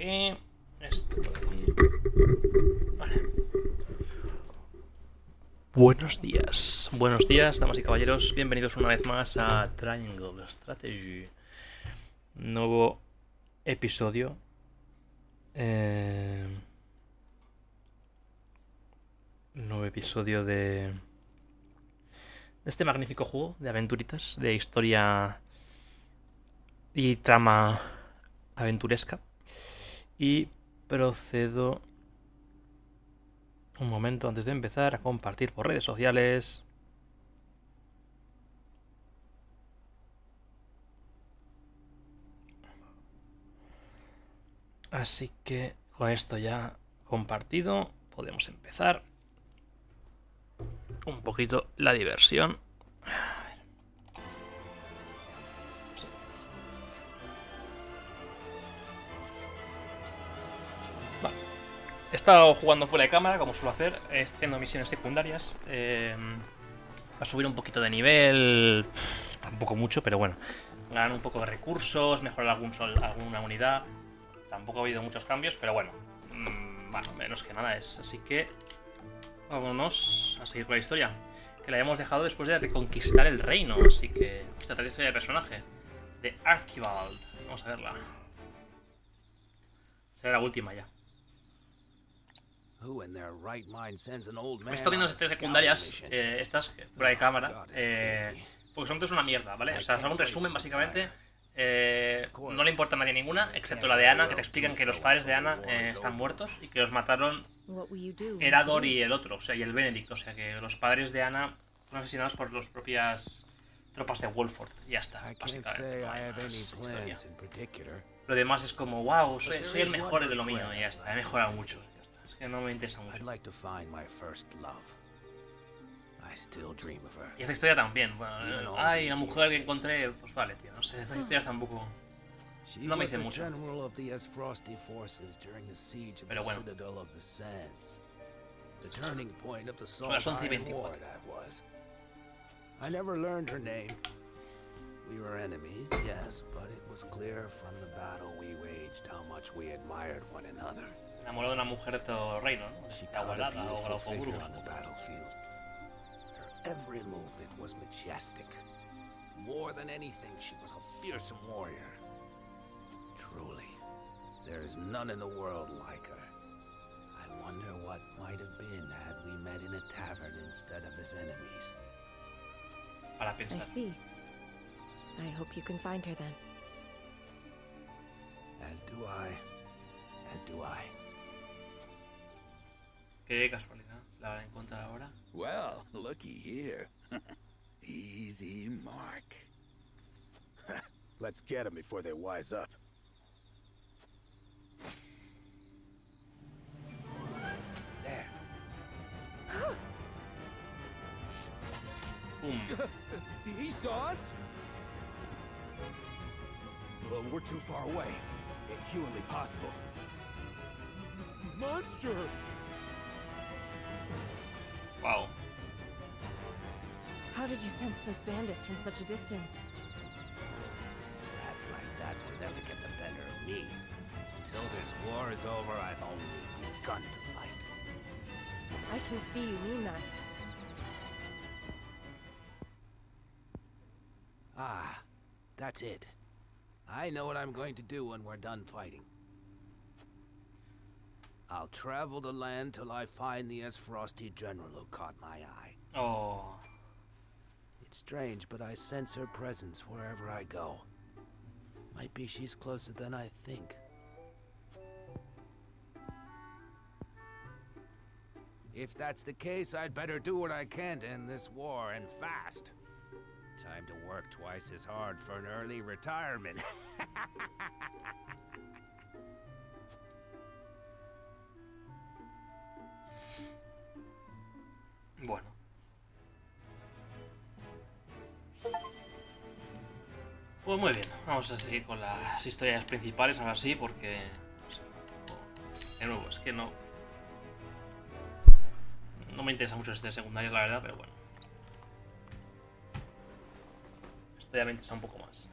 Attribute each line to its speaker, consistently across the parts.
Speaker 1: aquí. Esto por aquí. Vale. Buenos días, damas y caballeros. Bienvenidos una vez más a Triangle Strategy. Nuevo episodio. Nuevo episodio de este magnífico juego de aventuritas, de historia y trama aventuresca. Y procedo un momento antes de empezar a compartir por redes sociales. Así que con esto ya compartido podemos empezar un poquito la diversión. Vale. He estado jugando fuera de cámara, como suelo hacer, haciendo misiones secundarias. Para subir un poquito de nivel, tampoco mucho, pero bueno. Ganar un poco de recursos, mejorar alguna unidad. Tampoco ha habido muchos cambios, pero bueno. Bueno, menos que nada es. Así que vámonos a seguir con la historia. Que la habíamos dejado después de reconquistar el reino. Así que, hostia, tal historia de personaje. De Archibald. Vamos a verla. Será la última ya. Me he estado viendo las historias secundarias, estas, fuera de cámara, porque son todas una mierda, ¿vale? O sea, son un resumen, básicamente. No le importa a nadie ninguna, excepto la de Ana, que te explican que los padres de Ana están muertos y que los mataron Erador y el otro, o sea, y el Benedict. O sea, que los padres de Ana fueron asesinados por las propias tropas de Wolford. Y ya está, básicamente. No hay más historia. Lo demás es como, wow, soy el mejor de lo mío, y ya está, he mejorado mucho. Es que no me interesa mucho. Y esta historia también. Bueno, ay, la mujer que encontré, pues vale, tío. No sé, estas historias tampoco no me dicen mucho. Pero bueno. Son las 11:24.
Speaker 2: We were enemies, yes, but it was clear from the battle we waged how much we admired one another.
Speaker 1: Enamoró de una mujer de todo reino, ¿no?
Speaker 2: She
Speaker 1: La
Speaker 2: caught a
Speaker 1: abuelada o
Speaker 2: beautiful figure
Speaker 1: Galopogurus.
Speaker 2: on the battlefield. Her every movement was majestic. More than anything, she was a fearsome warrior. Truly, there is none in the world like her. I wonder what might have been had we met in a tavern instead of as enemies.
Speaker 1: Para
Speaker 3: I
Speaker 1: pensar.
Speaker 3: see. I hope you can find her then.
Speaker 2: As do I. As do I.
Speaker 1: Qué casualidad. Se la van a encontrar ahora.
Speaker 4: Well, looky here. Easy mark.
Speaker 2: Let's get them before they wise up. There.
Speaker 1: Pum.
Speaker 2: He saw us? Well, we're too far away. Inhumanly possible. Monster!
Speaker 1: Wow.
Speaker 3: How did you sense those bandits from such a distance?
Speaker 2: Rats like that will never get the better of me. Until this war is over, I've only begun to fight.
Speaker 3: I can see you mean that.
Speaker 2: Ah, that's it. I know what I'm going to do when we're done fighting. I'll travel the land till I find the Frosty general who caught my eye.
Speaker 1: Oh.
Speaker 2: It's strange, but I sense her presence wherever I go. Might be she's closer than I think. If that's the case, I'd better do what I can to end this war, and fast. Time to work twice as hard for an early retirement.
Speaker 1: Bueno. Pues muy bien, vamos a seguir con las historias principales ahora sí, porque no sé, de nuevo, es que no me interesa mucho este secundarios, la verdad, pero bueno. Esto ya me interesa un poco más.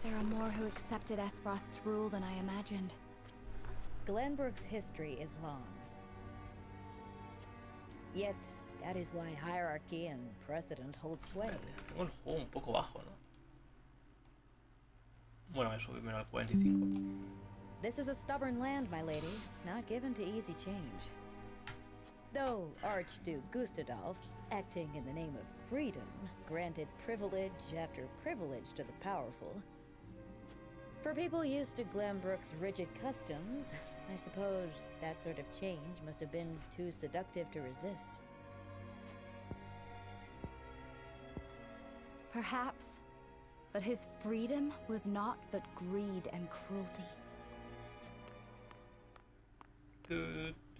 Speaker 5: There are more who accepted Aesfrost's rule than I imagined.
Speaker 6: Glenbrook's history is long. Yet, that is why hierarchy and precedent hold sway.
Speaker 1: Espérate, tengo el juego un poco bajo, ¿no? Bueno, eso, primero al 45.
Speaker 6: This is a stubborn land, my lady, not given to easy change. Though Archduke Gustadolf, acting in the name of freedom, granted privilege after privilege to the powerful. For people used to Glenbrook's rigid customs, I suppose that sort of change must have been too seductive to resist.
Speaker 5: Perhaps, but his freedom was naught but greed and cruelty.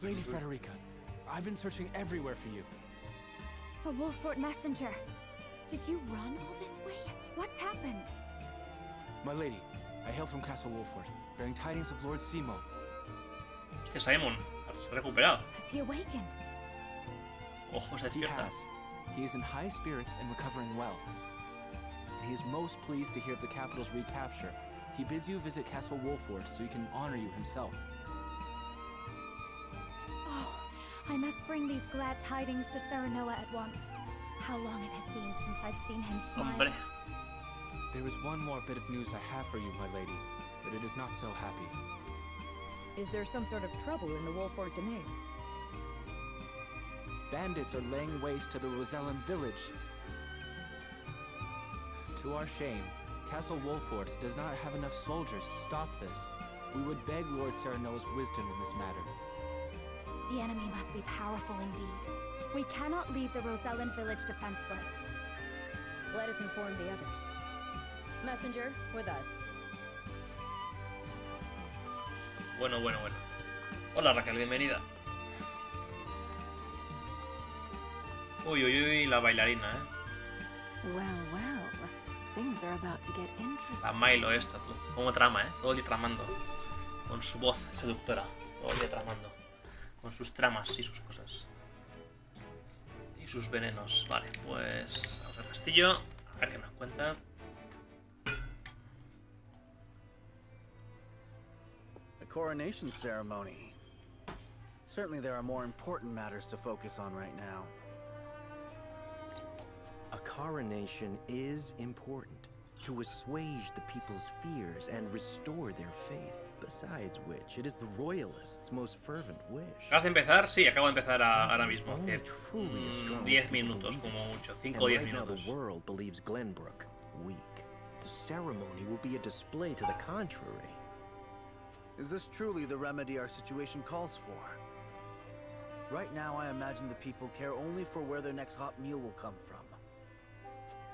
Speaker 7: Lady Frederica, I've been searching everywhere for you.
Speaker 5: A Wolfort messenger. Did you run all this way? What's happened?
Speaker 7: My lady, I hail from Castle Wolfort, bearing tidings of Lord Simo.
Speaker 1: Hostia, Simon, se ha recuperado.
Speaker 5: Has he awakened?
Speaker 1: Ojo, se
Speaker 7: He
Speaker 1: despierta.
Speaker 7: has. He is in high spirits and recovering well. And he is most pleased to hear of the capital's recapture. He bids you visit Castle Wolfort so he can honor you himself.
Speaker 5: Oh, I must bring these glad tidings to Serenoa at once. How long it has been since I've seen him smile.
Speaker 1: Hombre.
Speaker 7: There is one more bit of news I have for you, my lady, but it is not so happy.
Speaker 6: Is there some sort of trouble in the Wolfort domain?
Speaker 7: Bandits are laying waste to the Rosellan village. To our shame, Castle Wolfort does not have enough soldiers to stop this. We would beg Lord Serenoa's wisdom in this matter.
Speaker 5: The enemy must be powerful indeed. We cannot leave the Rosellan village defenseless.
Speaker 6: Let us inform the others. Messenger, with us.
Speaker 1: Bueno. Hola Raquel, bienvenida. Uy, la bailarina,
Speaker 3: Well. Things are about to get
Speaker 1: La
Speaker 3: interesting.
Speaker 1: Milo esta, tú. Cómo trama, todo el día tramando. Con su voz seductora. Todo el día tramando. Con sus tramas y sus cosas. Y sus venenos. Vale, pues... Vamos al castillo. A ver qué nos cuentan.
Speaker 8: A coronation ceremony. Certainly there are more important matters to focus on right now.
Speaker 9: A coronation is important to assuage the people's fears and restore their faith. Besides which, it is the royalists' most fervent wish.
Speaker 1: ¿Acabas de empezar? Sí, acabo de empezar ahora mismo.
Speaker 9: Only
Speaker 1: Hace
Speaker 9: truly as strong as
Speaker 1: 10
Speaker 9: people
Speaker 1: minutos,
Speaker 9: believe
Speaker 1: como
Speaker 9: it.
Speaker 1: mucho.
Speaker 9: And
Speaker 1: 5 o 10
Speaker 9: right now
Speaker 1: minutos.
Speaker 9: the world believes Glenbrook weak. The ceremony will be a display to the contrary.
Speaker 8: Is this truly the remedy our situation calls for? Right now, I imagine the people care only for where their next hot meal will come from.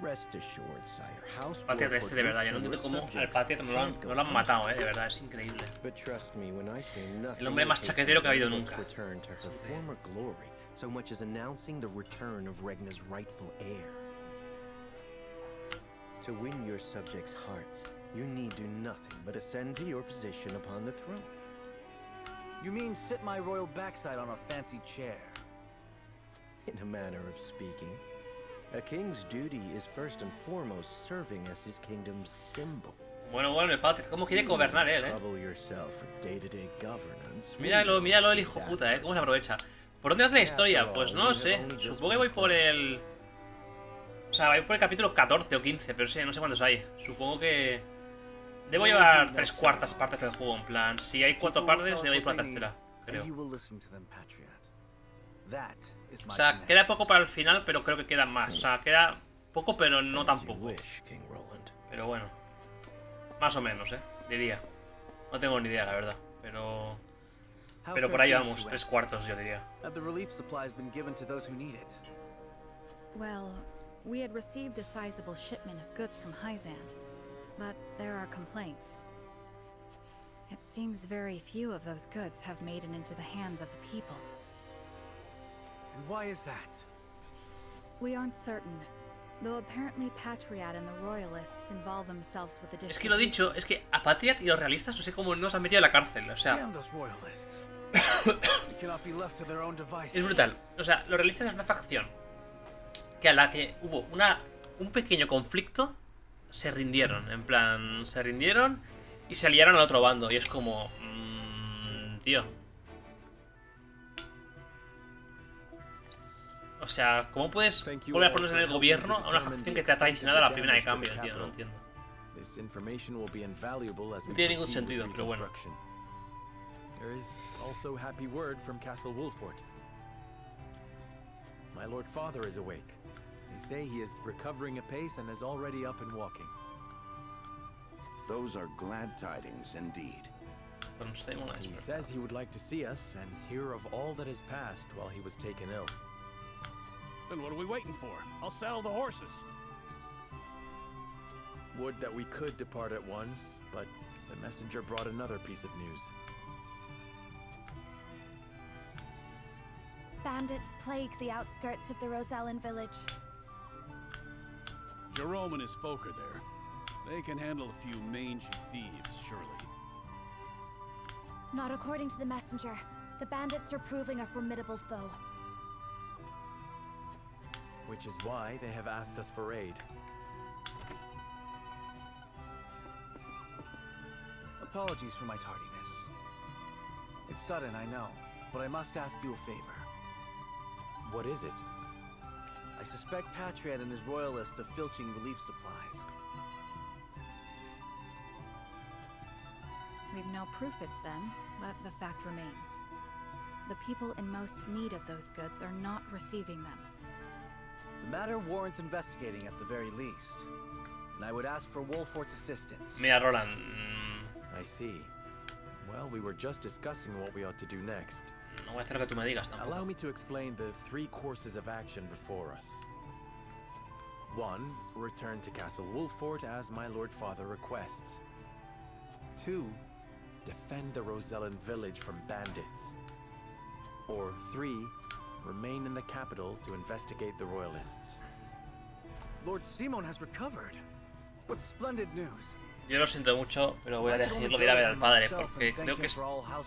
Speaker 9: Rest assured, sire. House
Speaker 1: Patiat
Speaker 9: Wolfort
Speaker 1: este de verdad, ya no
Speaker 9: will
Speaker 1: entiendo
Speaker 9: send
Speaker 1: cómo
Speaker 9: your
Speaker 1: al Patiat
Speaker 9: subjects
Speaker 1: no
Speaker 9: shan't
Speaker 1: lo
Speaker 9: go
Speaker 1: han matado, de verdad, es increíble.
Speaker 9: But trust me when I say nothing.
Speaker 1: El hombre más
Speaker 9: will
Speaker 1: chaquetero que ha habido
Speaker 9: hasten
Speaker 1: nunca.
Speaker 9: Glenbrook's return to her former glory, so much as announcing the return of Regna's rightful heir. To win your subjects' hearts, you need do nothing but ascend to your position upon the throne.
Speaker 8: You mean sit my royal backside on a fancy chair?
Speaker 9: In a manner of speaking, a king's duty is first and foremost serving as his kingdom's symbol.
Speaker 1: Bueno, el Patiat, ¿cómo quiere gobernar él,
Speaker 9: Trouble yourself with day-to-day governance.
Speaker 1: Míralo el hijo puta, cómo se aprovecha. ¿Por dónde vas la historia? Pues no lo sé. Supongo que voy por el... O sea, voy por el capítulo 14 o 15, pero sí, no sé cuántos hay. Supongo que... Debo llevar 3/4 partes del juego, en plan... Si hay 4 partes, debo ir por la tercera, creo. O sea, queda poco para el final, pero creo que queda más. O sea, queda poco, pero no tampoco. Pero bueno. Más o menos, diría. No tengo ni idea, la verdad. Pero por ahí vamos, 3/4 yo diría.
Speaker 5: Well, we had received a sizable shipment of goods from Hyzant, but there are complaints. It seems very few of those goods have made it into the hands of the people.
Speaker 8: And why is that?
Speaker 5: We aren't certain, though apparently Patriot and the Royalists involve themselves with the
Speaker 1: Es que lo dicho, es que a Patriot y los realistas no sé cómo nos han metido en la cárcel, o sea... Es brutal. O sea, los realistas es una facción que a la que hubo un pequeño conflicto se rindieron. En plan, se rindieron y se aliaron al otro bando. Y es como... tío. O sea, ¿cómo puedes volver a ponernos en el gobierno a una facción que te ha traicionado a la primera de cambio, tío? No entiendo. No tiene ningún sentido, pero bueno.
Speaker 10: There is also happy word from Castle Wolfort. My Lord Father is awake. They say he is recovering apace and is already up and walking.
Speaker 2: Those are glad tidings indeed.
Speaker 10: He says he would like to see us and hear of all that has passed while he was taken ill.
Speaker 11: Then what are we waiting for? I'll saddle the horses.
Speaker 10: Would that we could depart at once, but the messenger brought another piece of news.
Speaker 12: Bandits plague the outskirts of the Rosellan village.
Speaker 11: Jerome and his folk are there. They can handle a few mangy thieves, surely.
Speaker 12: Not according to the messenger. The bandits are proving a formidable foe.
Speaker 10: Which is why they have asked us for aid.
Speaker 8: Apologies for my tardiness. It's sudden, I know, but I must ask you a favor.
Speaker 10: What is it?
Speaker 8: I suspect Patriot and his royalists of filching relief supplies.
Speaker 5: We've no proof it's them, but the fact remains. The people in most need of those goods are not receiving them.
Speaker 8: The matter warrants investigating at the very least, and I would ask for Wolfort's assistance.
Speaker 1: Mira, Roland.
Speaker 10: I see. Well, we were just discussing what we ought to do next.
Speaker 1: No voy a hacer lo que tú me digas tampoco.
Speaker 10: Allow me to explain the 3 courses of action before us. 1. Return to Castle Wolfort as my Lord Father requests. 2. Defend the Rosellan village from bandits. Or 3. Remain in the capital to investigate the royalists.
Speaker 8: Lord Simon has recovered. What splendid news.
Speaker 1: Yo lo siento mucho, pero voy a elegirlo de ir a ver al padre, porque creo que es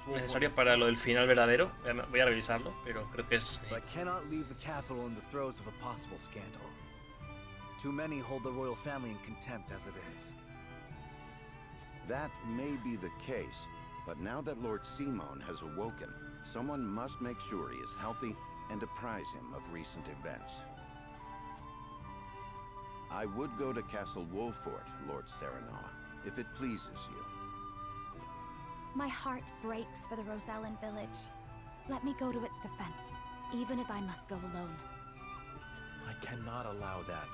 Speaker 1: necesario para lo del final verdadero. Voy a revisarlo, pero creo que es...
Speaker 8: But I cannot leave the capital in the throes of a possible scandal. Too many hold the royal family in contempt as it is.
Speaker 2: That may be the case, but now that Lord Simon has awoken, someone must make sure he is healthy and apprise him of recent events. I would go to Castle Wolfort, Lord Serenoa, if it pleases you.
Speaker 12: My heart breaks for the Rosellan village. Let me go to its defense, even if I must go alone.
Speaker 10: I cannot allow that.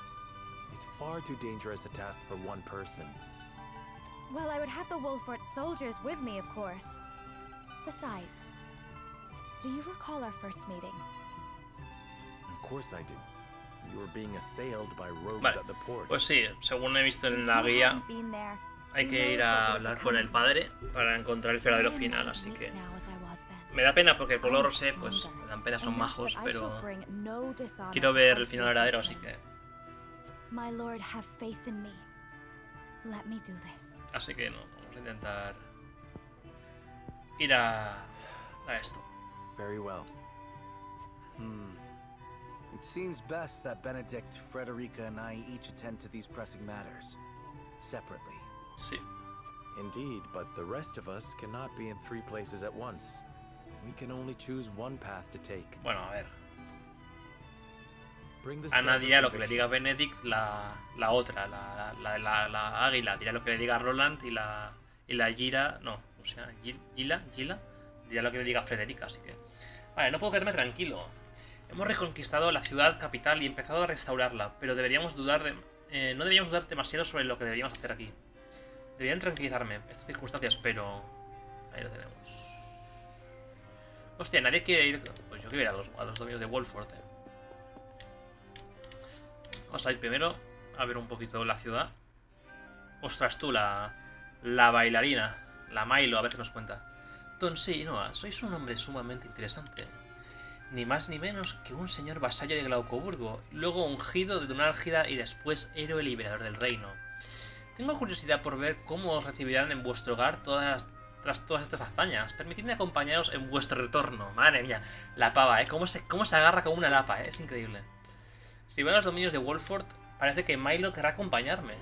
Speaker 10: It's far too dangerous a task for one person.
Speaker 12: Well, I would have the Wolfort soldiers with me, of course. Besides, do you recall our first meeting?
Speaker 10: Of course I do. You were being assailed by rogues
Speaker 1: Vale,
Speaker 10: at the port.
Speaker 1: pues sí, según he visto en la guía, hay que ir a hablar con el padre para encontrar el verdadero final, así que... Me da pena porque el pueblo rosé, pues, me dan pena, son majos, pero... Quiero ver el final verdadero, así que...
Speaker 12: My lord, have faith in me. Let me do this.
Speaker 1: Así que no, vamos a intentar... ir a esto.
Speaker 8: Very well. It seems best that Benedict, Frederica, and I each attend to these pressing matters, separately.
Speaker 1: Sí.
Speaker 10: Indeed, but the rest of us cannot be in 3 places at once. We can only choose one path to take.
Speaker 1: Bueno, a ver.
Speaker 10: Bring the
Speaker 1: A
Speaker 10: scales
Speaker 1: nadie
Speaker 10: of
Speaker 1: a lo que le
Speaker 10: conviction.
Speaker 1: diga Benedict, la otra, la águila, dirá lo que le diga Roland y la Gira, no, o sea, Gila, dirá lo que le diga Frederica, así que... Vale, no puedo quedarme tranquilo. Hemos reconquistado la ciudad capital y empezado a restaurarla, pero no deberíamos dudar demasiado sobre lo que deberíamos hacer aquí. Deberían tranquilizarme estas circunstancias, pero... ahí lo tenemos. Hostia, nadie quiere ir... Pues yo quiero ir a los dominios de Wolfort, Vamos a ir primero a ver un poquito la ciudad. Ostras tú, la bailarina, la Milo, a ver qué nos cuenta. Don Seinoa, sois un hombre sumamente interesante. Ni más ni menos que un señor vasallo de Glaucoburgo, luego ungido de Dunálgida y después héroe liberador del reino. Tengo curiosidad por ver cómo os recibirán en vuestro hogar tras todas estas hazañas. Permitidme acompañaros en vuestro retorno. Madre mía, la pava, Cómo se agarra como una lapa, Es increíble. Si voy a los dominios de Wolfort, parece que Milo querrá acompañarme.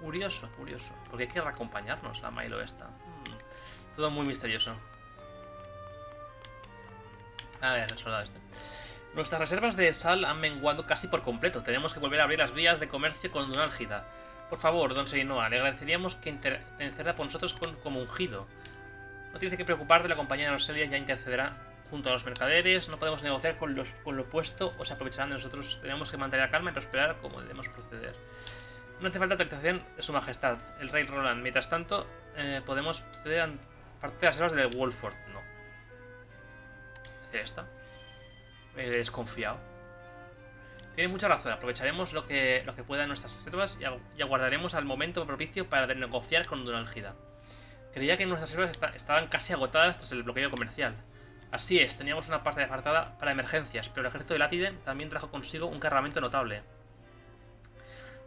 Speaker 1: Curioso, curioso. Porque querrá acompañarnos la Milo esta. Todo muy misterioso. A ver, el soldado este. Nuestras reservas de sal han menguado casi por completo. Tenemos que volver a abrir las vías de comercio con una álgida. Por favor, don Seinoa, le agradeceríamos que interceda por nosotros como ungido. No tienes que preocuparte, la compañía de Roselia ya intercederá junto a los mercaderes. No podemos negociar con lo opuesto o se aprovecharán de nosotros. Tenemos que mantener la calma y prosperar como debemos proceder. No hace falta autorización de su majestad, el rey Roland. Mientras tanto, podemos proceder a parte de las reservas del Wolford. No. ¿Hacer esta? Desconfiado. Tiene mucha razón. Aprovecharemos lo que pueda en nuestras reservas y aguardaremos al momento propicio para negociar con Dunalgida. Creía que nuestras reservas estaban casi agotadas tras el bloqueo comercial. Así es, teníamos una parte apartada para emergencias, pero el ejército de Látide también trajo consigo un cargamento notable.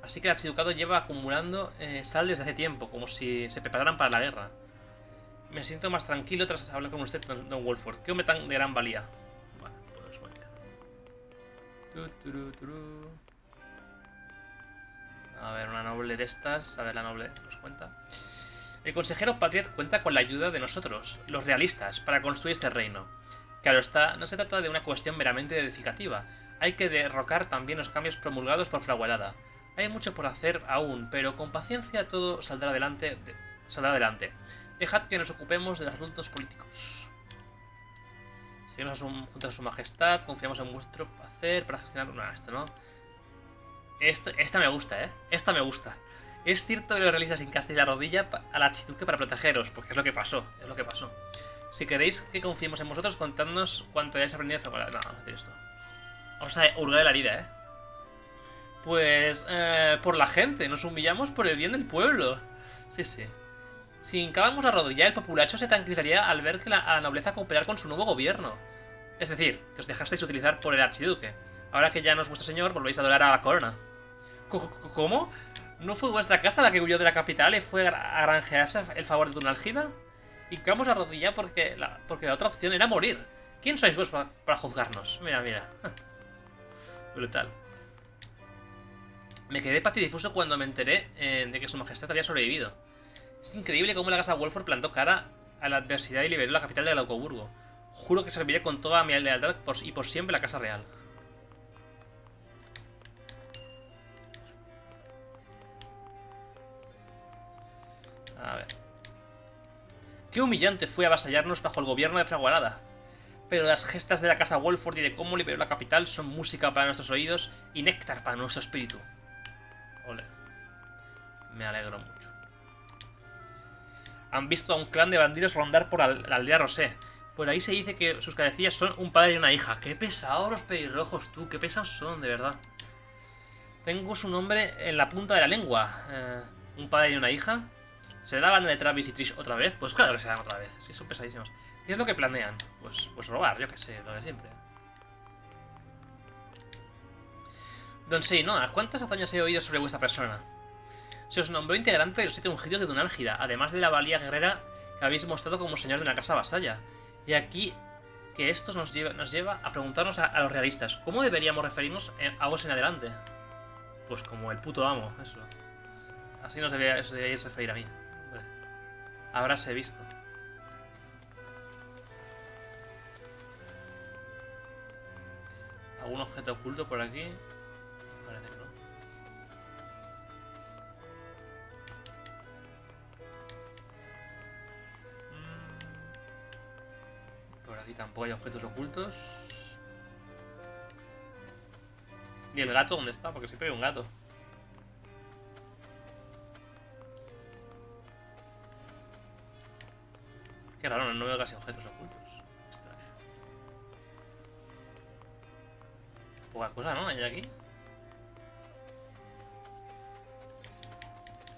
Speaker 1: Así que el archiducado lleva acumulando sal desde hace tiempo, como si se prepararan para la guerra. Me siento más tranquilo tras hablar con usted, don Wolford. Qué hombre tan de gran valía. Bueno, pues muy bien. A ver, una noble de estas. A ver, la noble nos cuenta. El consejero Patriot cuenta con la ayuda de nosotros, los realistas, para construir este reino. Claro está, no se trata de una cuestión meramente edificativa. Hay que derrocar también los cambios promulgados por Fragualada. Hay mucho por hacer aún, pero con paciencia todo saldrá adelante. Dejad que nos ocupemos de los asuntos políticos. Seguimos junto a su majestad, confiamos en vuestro hacer para gestionar... No, esto no. Esta me gusta, ¿eh? Esta me gusta. Es cierto que los realistas encastéis la rodilla al archiduque para protegeros, porque es lo que pasó, Si queréis que confiemos en vosotros, contadnos cuánto hayáis aprendido de Fragualada. No, vamos a hacer esto. Vamos a hurgar la herida, ¿eh? Pues, por la gente, nos humillamos por el bien del pueblo. Sí, sí. Si hincábamos la rodilla, el populacho se tranquilizaría al ver que a la nobleza cooperar con su nuevo gobierno. Es decir, que os dejasteis utilizar por el archiduque. Ahora que ya no es vuestro señor, volvéis a adorar a la corona. ¿Cómo? ¿No fue vuestra casa la que huyó de la capital y fue a granjearse el favor de Dunalgida? Hincamos la rodilla porque la otra opción era morir. ¿Quién sois vos para juzgarnos? Mira, mira. Brutal. Me quedé patidifuso cuando me enteré de que su majestad había sobrevivido. Es increíble cómo la casa Wolford plantó cara a la adversidad y liberó la capital de Glaucoburgo. Juro que serviré con toda mi lealtad y por siempre a la casa real. A ver. Qué humillante fue avasallarnos bajo el gobierno de Fragualada. Pero las gestas de la casa Wolford y de cómo liberó la capital son música para nuestros oídos y néctar para nuestro espíritu. Ole. Me alegro mucho. Han visto a un clan de bandidos rondar por la aldea Rosé. Por ahí se dice que sus cabecillas son un padre y una hija. ¡Qué pesados los pelirrojos, tú! ¡Qué pesados son, de verdad! Tengo su nombre en la punta de la lengua. ¿Un padre y una hija? ¿Será la banda de Travis y Trish otra vez? Pues claro que serán otra vez. Sí, son pesadísimos. ¿Qué es lo que planean? Pues robar, yo qué sé, lo de siempre. Don Seinoa, ¿cuántas hazañas he oído sobre vuestra persona? Se os nombró integrante de los 7 ungidos de Dunalgida, además de la valía guerrera que habéis mostrado como señor de una casa vasalla. Y aquí que esto nos lleva a preguntarnos a los realistas, ¿cómo deberíamos referirnos a vos en adelante? Pues como el puto amo, eso. Así nos deberíais referir a mí. Habráse visto. ¿Algún objeto oculto por aquí? Parece que no. Por aquí tampoco hay objetos ocultos. ¿Y el gato dónde está? Porque siempre hay un gato. Qué raro, no veo casi objetos ocultos. Poca cosa, ¿no? Hay aquí.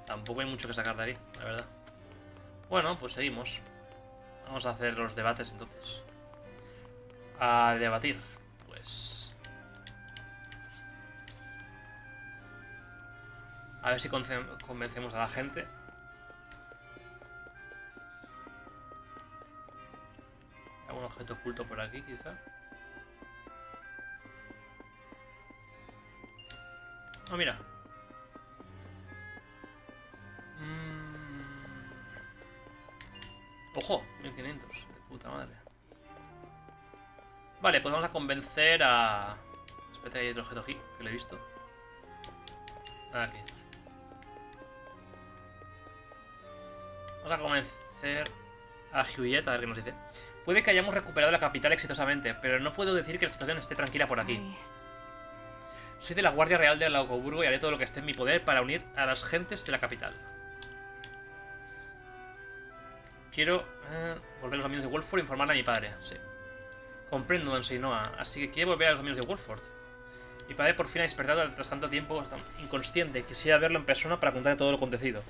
Speaker 1: Tampoco hay mucho que sacar de aquí, la verdad. Bueno, pues seguimos. Vamos a hacer los debates entonces. A debatir. Pues... a ver si convencemos a la gente. ¿Algún objeto oculto por aquí, quizá? Oh, mira. Ojo, 1500. De puta madre. Vale, pues vamos a convencer a... Espérate, hay otro objeto aquí, que lo he visto. Aquí. Vamos a convencer a Juliet, a ver qué nos dice. Puede que hayamos recuperado la capital exitosamente, pero no puedo decir que la situación esté tranquila por aquí. Soy de la Guardia Real de Laucoburgo y haré todo lo que esté en mi poder para unir a las gentes de la capital. Quiero volver a los dominios de Wolford e informarle a mi padre. Sí. Comprendo, don Seinoa. Así que quiere volver a los dominios de Wolford. Mi padre por fin ha despertado tras tanto tiempo inconsciente. Quisiera verlo en persona para contarle todo lo acontecido.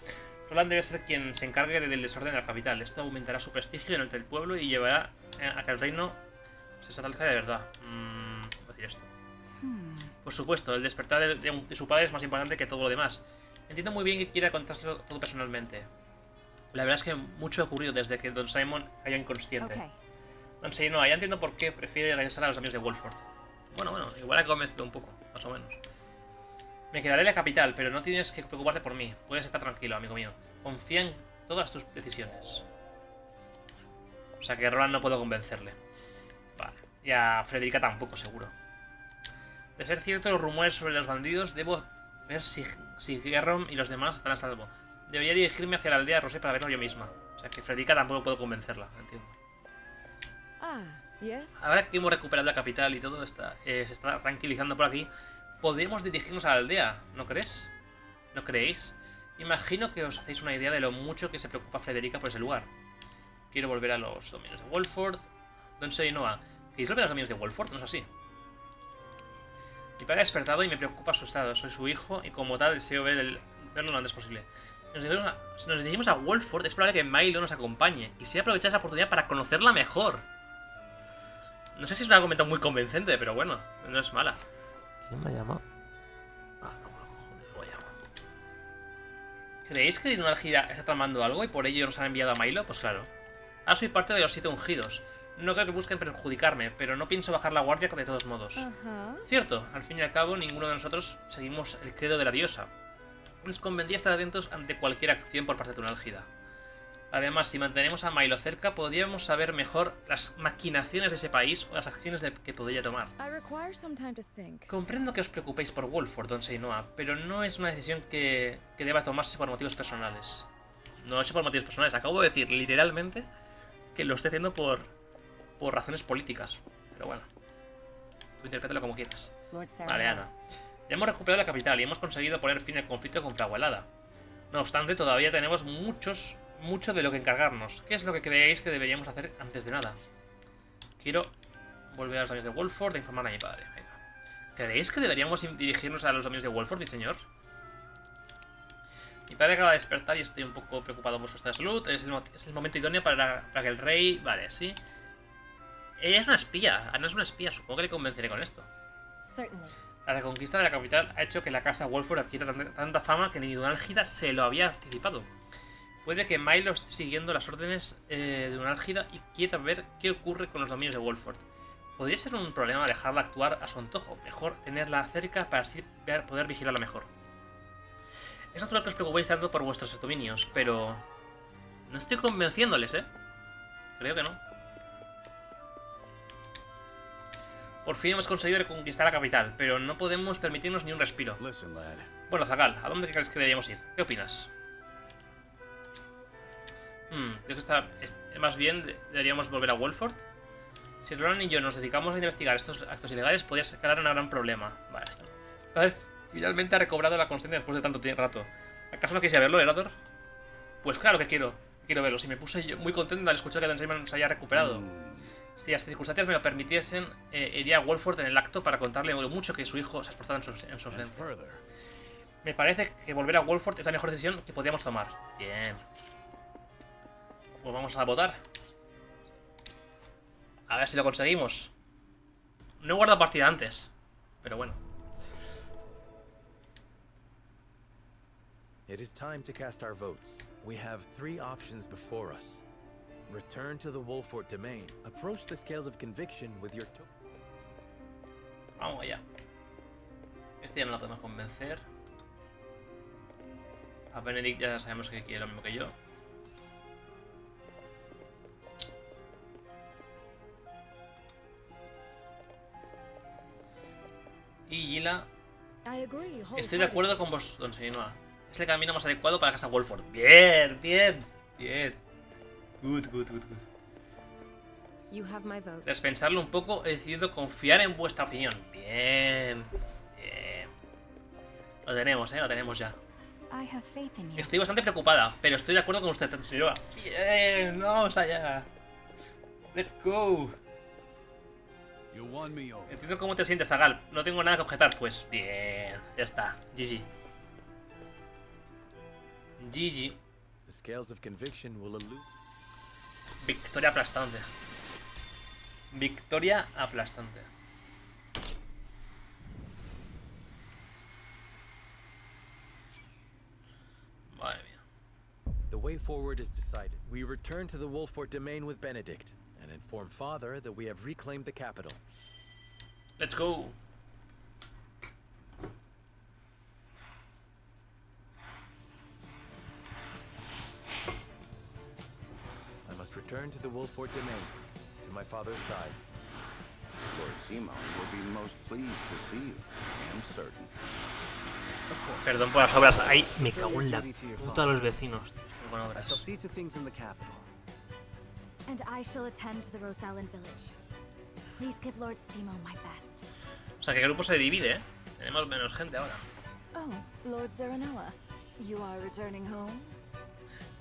Speaker 1: Roland debe ser quien se encargue del desorden de la capital. Esto aumentará su prestigio entre el pueblo y llevará a que el reino se establezca de verdad. Voy a decir esto. Por supuesto, el despertar de su padre es más importante que todo lo demás. Entiendo muy bien que quiera contárselo todo personalmente. La verdad es que mucho ha ocurrido desde que Don Simon cayó inconsciente. Don Seinoa, ya entiendo por qué prefiere regresar a los amigos de Wolford. Bueno, igual ha convencido un poco, más o menos. Me quedaré en la capital, pero no tienes que preocuparte por mí. Puedes estar tranquilo, amigo mío. Confía en todas tus decisiones. O sea que a Roland no puedo convencerle. Vale. Y a Frederica tampoco, seguro. De ser cierto los rumores sobre los bandidos, debo ver si Gerrom y los demás están a salvo. Debería dirigirme hacia la aldea Rosé para verlo yo misma. O sea que Frederica tampoco puedo convencerla, entiendo. Ahora que hemos recuperado la capital y todo se está tranquilizando por aquí, podemos dirigirnos a la aldea, ¿no crees? ¿No creéis? Imagino que os hacéis una idea de lo mucho que se preocupa Frederica por ese lugar. Quiero volver a los dominios de Wolford. Don Seinoa, ¿queréis volver a los dominios de Wolford? No es así. Mi padre ha despertado y me preocupa su estado. Soy su hijo y como tal deseo verlo lo antes posible. Si nos dirigimos a Wolford, es probable que Milo nos acompañe. Quisiera aprovechar esa oportunidad para conocerla mejor. No sé si es un argumento muy convincente, pero bueno, no es mala.
Speaker 13: ¿Quién me ha llamado?
Speaker 1: Ah, no, joder, lo llamo. ¿Creéis que Dinalgida está tramando algo y por ello nos han enviado a Milo? Pues claro. Ahora soy parte de los 7 ungidos. No creo que busquen perjudicarme, pero no pienso bajar la guardia de todos modos. Cierto, al fin y al cabo, ninguno de nosotros seguimos el credo de la diosa. Nos convendría estar atentos ante cualquier acción por parte de Dinalgida. Además, si mantenemos a Milo cerca, podríamos saber mejor las maquinaciones de ese país o las acciones que podría tomar. Comprendo que os preocupéis por Wolford, Don Seinoa, pero no es una decisión que deba tomarse por motivos personales. No es por motivos personales, acabo de decir literalmente que lo estoy haciendo por razones políticas. Pero bueno, tú interprétalo como quieras. Vale, Ana. Ya hemos recuperado la capital y hemos conseguido poner fin al conflicto con Fragualada. No obstante, todavía tenemos mucho de lo que encargarnos. ¿Qué es lo que creéis que deberíamos hacer antes de nada? Quiero volver a los dominios de Wolford e informar a mi padre. Venga. ¿Creéis que deberíamos dirigirnos a los dominios de Wolford, mi señor? Mi padre acaba de despertar y estoy un poco preocupado por su estado de salud. Es el momento idóneo para que el rey... Vale, sí. Ella es una espía. Ana es una espía. Supongo que le convenceré con esto. La reconquista de la capital ha hecho que la casa Wolford adquiera tanta fama que ni Dinalgida se lo había anticipado. Puede que Milo esté siguiendo las órdenes de Dinalgida y quiera ver qué ocurre con los dominios de Wolford. Podría ser un problema dejarla actuar a su antojo. Mejor tenerla cerca para así poder vigilarla mejor. Es natural que os preocupéis tanto por vuestros dominios, pero... no estoy convenciéndoles, ¿eh? Creo que no. Por fin hemos conseguido reconquistar la capital, pero no podemos permitirnos ni un respiro. Bueno, Zagal, ¿a dónde crees que deberíamos ir? ¿Qué opinas? Creo que más bien deberíamos volver a Wolford. Si Roland y yo nos dedicamos a investigar estos actos ilegales, podría escalar un gran problema. Vale, esto. Finalmente ha recobrado la consciencia después de tanto rato. ¿Acaso no quieres verlo, Herador? Pues claro que quiero verlo. Si me puse yo muy contento al escuchar que Don Simon se haya recuperado. Si las circunstancias me lo permitiesen, iría a Wolford en el acto para contarle lo mucho que su hijo se ha esforzado en su ausencia. Me parece que volver a Wolford es la mejor decisión que podríamos tomar. Bien. Pues vamos a votar. A ver si lo conseguimos. No he guardado partida antes, pero bueno.
Speaker 10: It is time to cast our votes. We have 3 options before us. Return to the Wolford domain. Approach the scales of conviction with your
Speaker 1: Vamos allá. Este ya no lo podemos convencer. A Benedict ya sabemos que quiere lo mismo que yo. Vigila.
Speaker 6: I agree.
Speaker 1: Estoy de acuerdo con vos, don Seinoa. Es el camino más adecuado para Casa Wolford. Bien, bien, bien. Good, good, good, good.
Speaker 3: You have my vote.
Speaker 1: Tras pensarlo un poco, he decidido confiar en vuestra opinión. Bien, bien. Lo tenemos ya.
Speaker 5: I have faith in you.
Speaker 1: Estoy bastante preocupada, pero estoy de acuerdo con usted, señora. Bien, vamos allá. Let's go.
Speaker 11: You won me over.
Speaker 1: Entiendo cómo te sientes, Zagal. No tengo nada que objetar. Pues bien, ya está. GG. GG.
Speaker 10: The scales of conviction will elude.
Speaker 1: Victoria aplastante. Victoria aplastante. Madre mía.
Speaker 10: The way forward is decided. We return to the Wolfort domain with Benedict and inform Father that we have reclaimed the capital.
Speaker 1: Let's go.
Speaker 10: I must return to the Wolfort domain, to my father's side.
Speaker 2: Lord Simon will be most pleased to see you, I am certain.
Speaker 1: Perdón por las obras. Ay, me cago en la puta de los vecinos. Estoy con
Speaker 8: I
Speaker 1: obras.
Speaker 8: shall see to things in the capital.
Speaker 12: And I shall attend to the Rosalyn village. Please give Lord Simo my best.
Speaker 1: O sea, que el grupo se divide, ¿eh? Tenemos menos gente ahora.
Speaker 3: Oh, Lord Serenoa, you are returning home?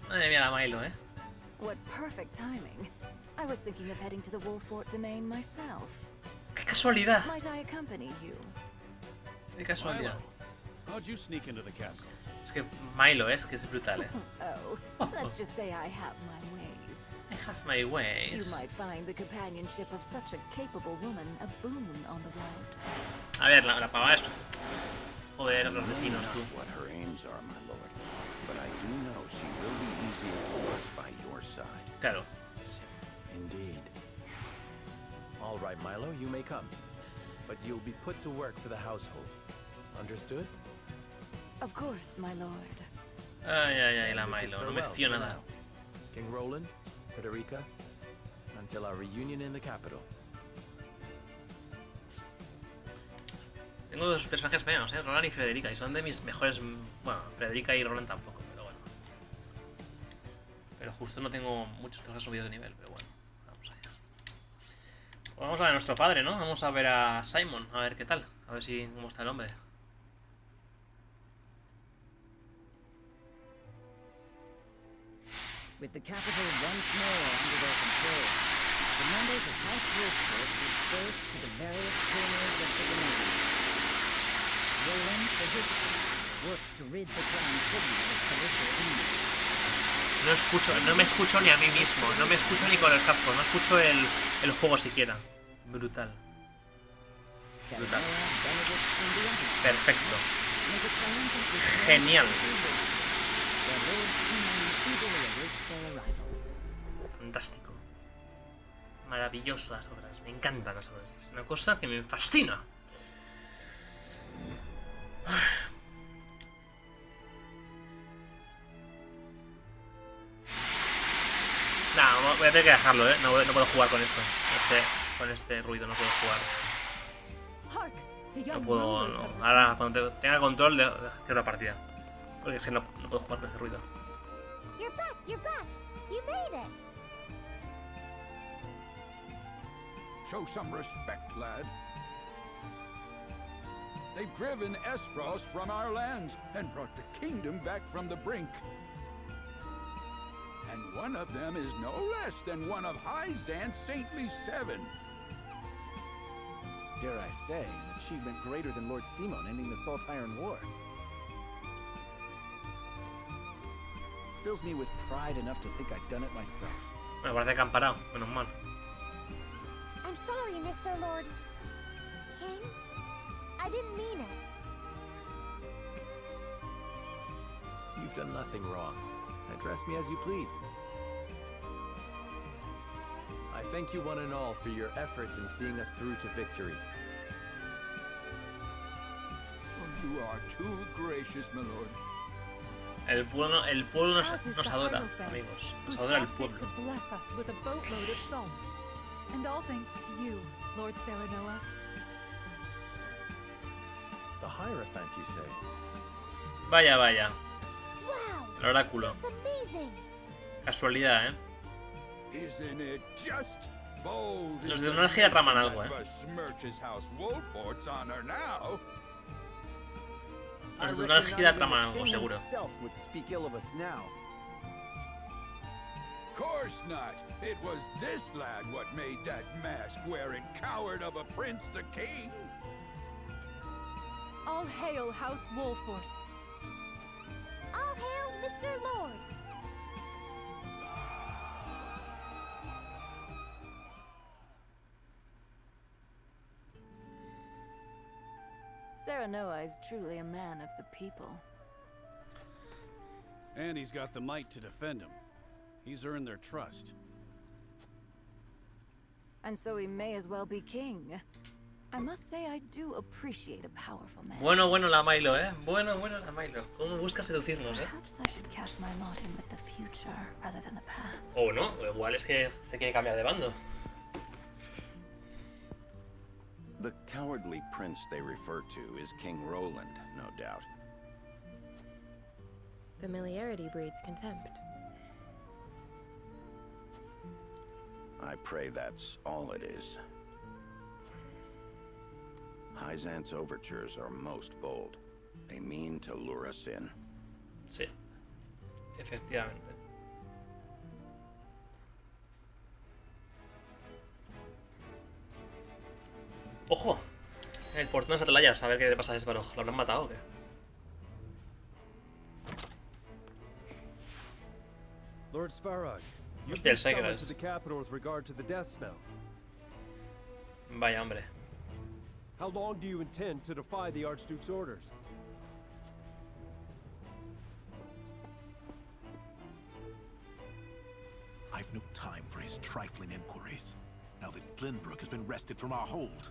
Speaker 1: Madre mía, la Milo, ¿eh?
Speaker 3: What perfect timing. I was thinking of heading to the Wolfort domain myself.
Speaker 1: ¡Qué casualidad!
Speaker 3: Might I accompany you?
Speaker 1: ¡Qué casualidad!
Speaker 11: How'd you sneak into the castle?
Speaker 1: Es que Milo, es que es brutal, ¿eh?
Speaker 3: Oh, let's just say I have my ways.
Speaker 1: I have my
Speaker 3: You
Speaker 1: ways.
Speaker 3: might find the companionship of such a capable woman a boon on the road.
Speaker 1: A ver, la pava es... Joder, los vecinos, tú.
Speaker 2: What her aims are, my lord, but I do know she will be easier for us by your side.
Speaker 1: Claro. Sí.
Speaker 10: Indeed. All right, Milo, you may come. But you'll be put to work for the household. Understood?
Speaker 3: Of course, my lord.
Speaker 1: Ay, ay, ay, la
Speaker 10: This is
Speaker 1: Milo. No me
Speaker 10: farewell
Speaker 1: fío
Speaker 10: for
Speaker 1: nada.
Speaker 10: now. King Roland, Frederica, until our reunion in the capital.
Speaker 1: Tengo dos personajes menos, ¿eh? Roland y Frederica. Y son de mis mejores... Bueno, Frederica y Roland tampoco, pero bueno. Pero justo no tengo muchos personajes subidos de nivel, pero bueno. Vamos allá. Pues vamos a ver a nuestro padre, ¿no? Vamos a ver a Simon, a ver qué tal. A ver si cómo está el hombre.
Speaker 6: With the capital once more under their control, the members of House Wolford dispersed to the various corners of the domain. Roland, for his part, works to rid the crown city of political enemies.
Speaker 1: No me escucho ni a mí mismo, no me escucho ni con el casco, no escucho el juego siquiera. Brutal. Brutal. Perfecto. Genial. Fantástico. Maravilloso las obras, me encantan las obras. Es una cosa que me fascina. Nah, voy a tener que dejarlo, ¿eh? No puedo jugar con esto. Con este ruido no puedo jugar. No puedo... No. Ahora, cuando tenga control, cierro la partida. Porque si no puedo jugar con ese ruido.
Speaker 12: You're back, you're back. You made it.
Speaker 13: Show some respect, lad. They've driven Esfrost from our lands and brought the kingdom back from the brink. And one of them is no less than one of Hyzant's saintly 7.
Speaker 8: Dare I say, an achievement greater than Lord Simon ending the Salt Iron War. Fills me with pride enough to think I'd done it myself.
Speaker 1: Bueno, parece que han parado, menos mal.
Speaker 12: I'm sorry, Mr. Lord King. I didn't mean it.
Speaker 10: You've done nothing wrong. Address me as you please. I thank you one and all for your efforts in seeing us through to victory.
Speaker 13: Oh, you are too gracious, my lord.
Speaker 1: El pueblo nos adora, amigos. Nos adora el pueblo.
Speaker 14: To bless us with a boatload of salt. And all thanks to you, Lord Serenoa.
Speaker 10: The Hierophant, you say?
Speaker 1: Vaya, vaya.
Speaker 12: Wow!
Speaker 1: El oráculo.
Speaker 12: That's amazing!
Speaker 1: Casualidad, ¿eh?
Speaker 13: Isn't it just bold?
Speaker 1: Los de Dunargia traman algo, ¿eh?
Speaker 13: Besmirches House Wolfort's honor now.
Speaker 1: Los de Dunargia traman algo, seguro.
Speaker 8: Would speak ill of us now.
Speaker 13: Course not. It was this lad what made that mask-wearing coward of a prince the king.
Speaker 14: All hail House Wolfort.
Speaker 12: All hail Mr. Lord!
Speaker 3: Serenoa is truly a man of the people.
Speaker 11: And he's got the might to defend him. He's earned their trust.
Speaker 3: And so he may as well be king. I must say I do appreciate a powerful man.
Speaker 1: Bueno, bueno la Milo, ¿eh? Bueno, bueno la Milo. ¿Cómo busca seducirnos, eh?
Speaker 3: Perhaps I should cast my lot in with the future rather than the past.
Speaker 1: O no, o igual es que se quiere cambiar de bando.
Speaker 2: The cowardly prince they refer to is King Roland, no doubt.
Speaker 15: Familiarity breeds contempt.
Speaker 2: I pray that's all it is. Hyzant's overtures are most bold. They mean to lure us in.
Speaker 1: Sí, efectivamente. ¡Ojo! El portón de las atalayas, a ver qué le pasa a Esbaroj. ¿Lo habrán matado o qué?
Speaker 16: Lord Svarog, you've
Speaker 1: Hostia, el
Speaker 16: been summoned
Speaker 1: Segres.
Speaker 16: to the capital with regard to the death smell.
Speaker 1: Vaya, hombre.
Speaker 16: How long do you intend to defy the Archduke's orders?
Speaker 17: I've no time for his trifling inquiries, now that Glenbrook has been wrested from our hold.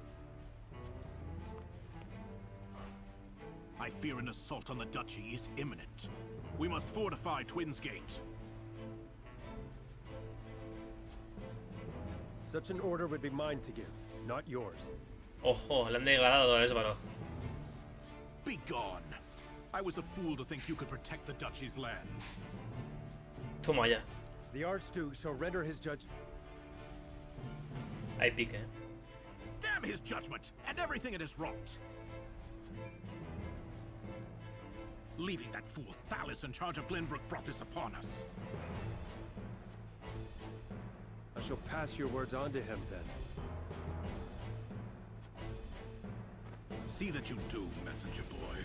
Speaker 17: I fear an assault on the duchy is imminent. We must fortify Twins Gate.
Speaker 16: Such an order would be mine to give, not yours.
Speaker 1: Ojo, le han degradado a Esbaroj.
Speaker 17: Be gone. I was a fool to think you could protect the duchy's lands.
Speaker 1: Toma ya.
Speaker 16: The Archduke shall render his judgment.
Speaker 1: Ahí pique.
Speaker 17: Damn his judgment and everything it has wrought. Leaving that fool Thalys in charge of Glenbrook brought this upon us.
Speaker 16: I shall pass your words on to him then.
Speaker 17: See that you do, messenger boy.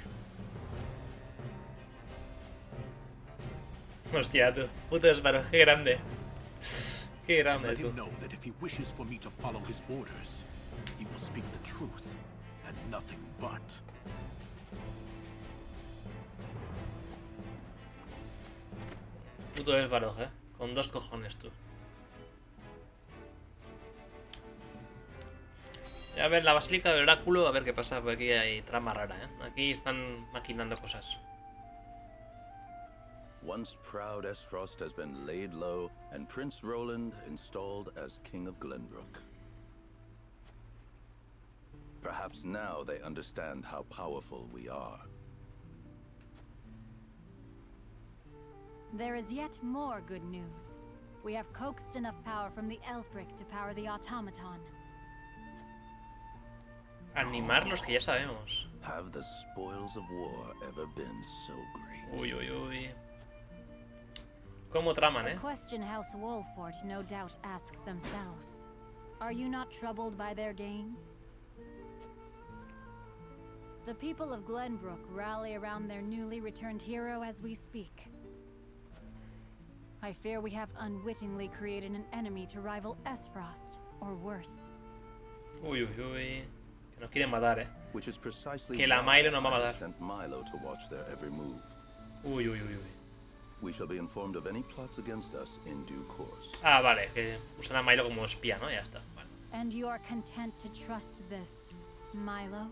Speaker 1: Hostia, tú. Puto Esbaroj, qué grande. Qué grande,
Speaker 17: Let
Speaker 1: tú.
Speaker 17: him know that if he wishes for me to follow his orders, he will speak the truth and nothing but.
Speaker 1: Puto Esbaroj, con dos cojones, tú. A ver, la basílica del oráculo, a ver qué pasa, porque aquí hay trama rara, Aquí están maquinando cosas.
Speaker 2: Once proud Esfrost has been laid low, and Prince Roland installed as King of Glenbrook. Perhaps now they understand how powerful we are.
Speaker 18: There is yet more good news. We have coaxed enough power from the Elfric to power the automaton.
Speaker 1: Animar los que ya sabemos.
Speaker 2: Have the spoils of war ever been so great?
Speaker 1: Uy, uy, uy. ¿Cómo traman,
Speaker 18: A question House Wolfort no doubt asks themselves. Are you not troubled by their gains? The people of Glenbrook rally around their newly returned hero as we speak. I fear we have unwittingly created an enemy to rival Esfrost, or worse.
Speaker 1: Uy, uy, uy. Que nos quieren matar,
Speaker 2: Which is precisely
Speaker 1: Que la Milo nos va a
Speaker 2: why I
Speaker 1: matar.
Speaker 2: sent Milo to watch their every move.
Speaker 1: Uy, uy, uy, uy.
Speaker 2: We shall be informed of any plots against us in due course.
Speaker 1: Ah, vale, que usan a Milo como espía, ¿no? Ya está. Vale.
Speaker 18: And you are content to trust this, Milo?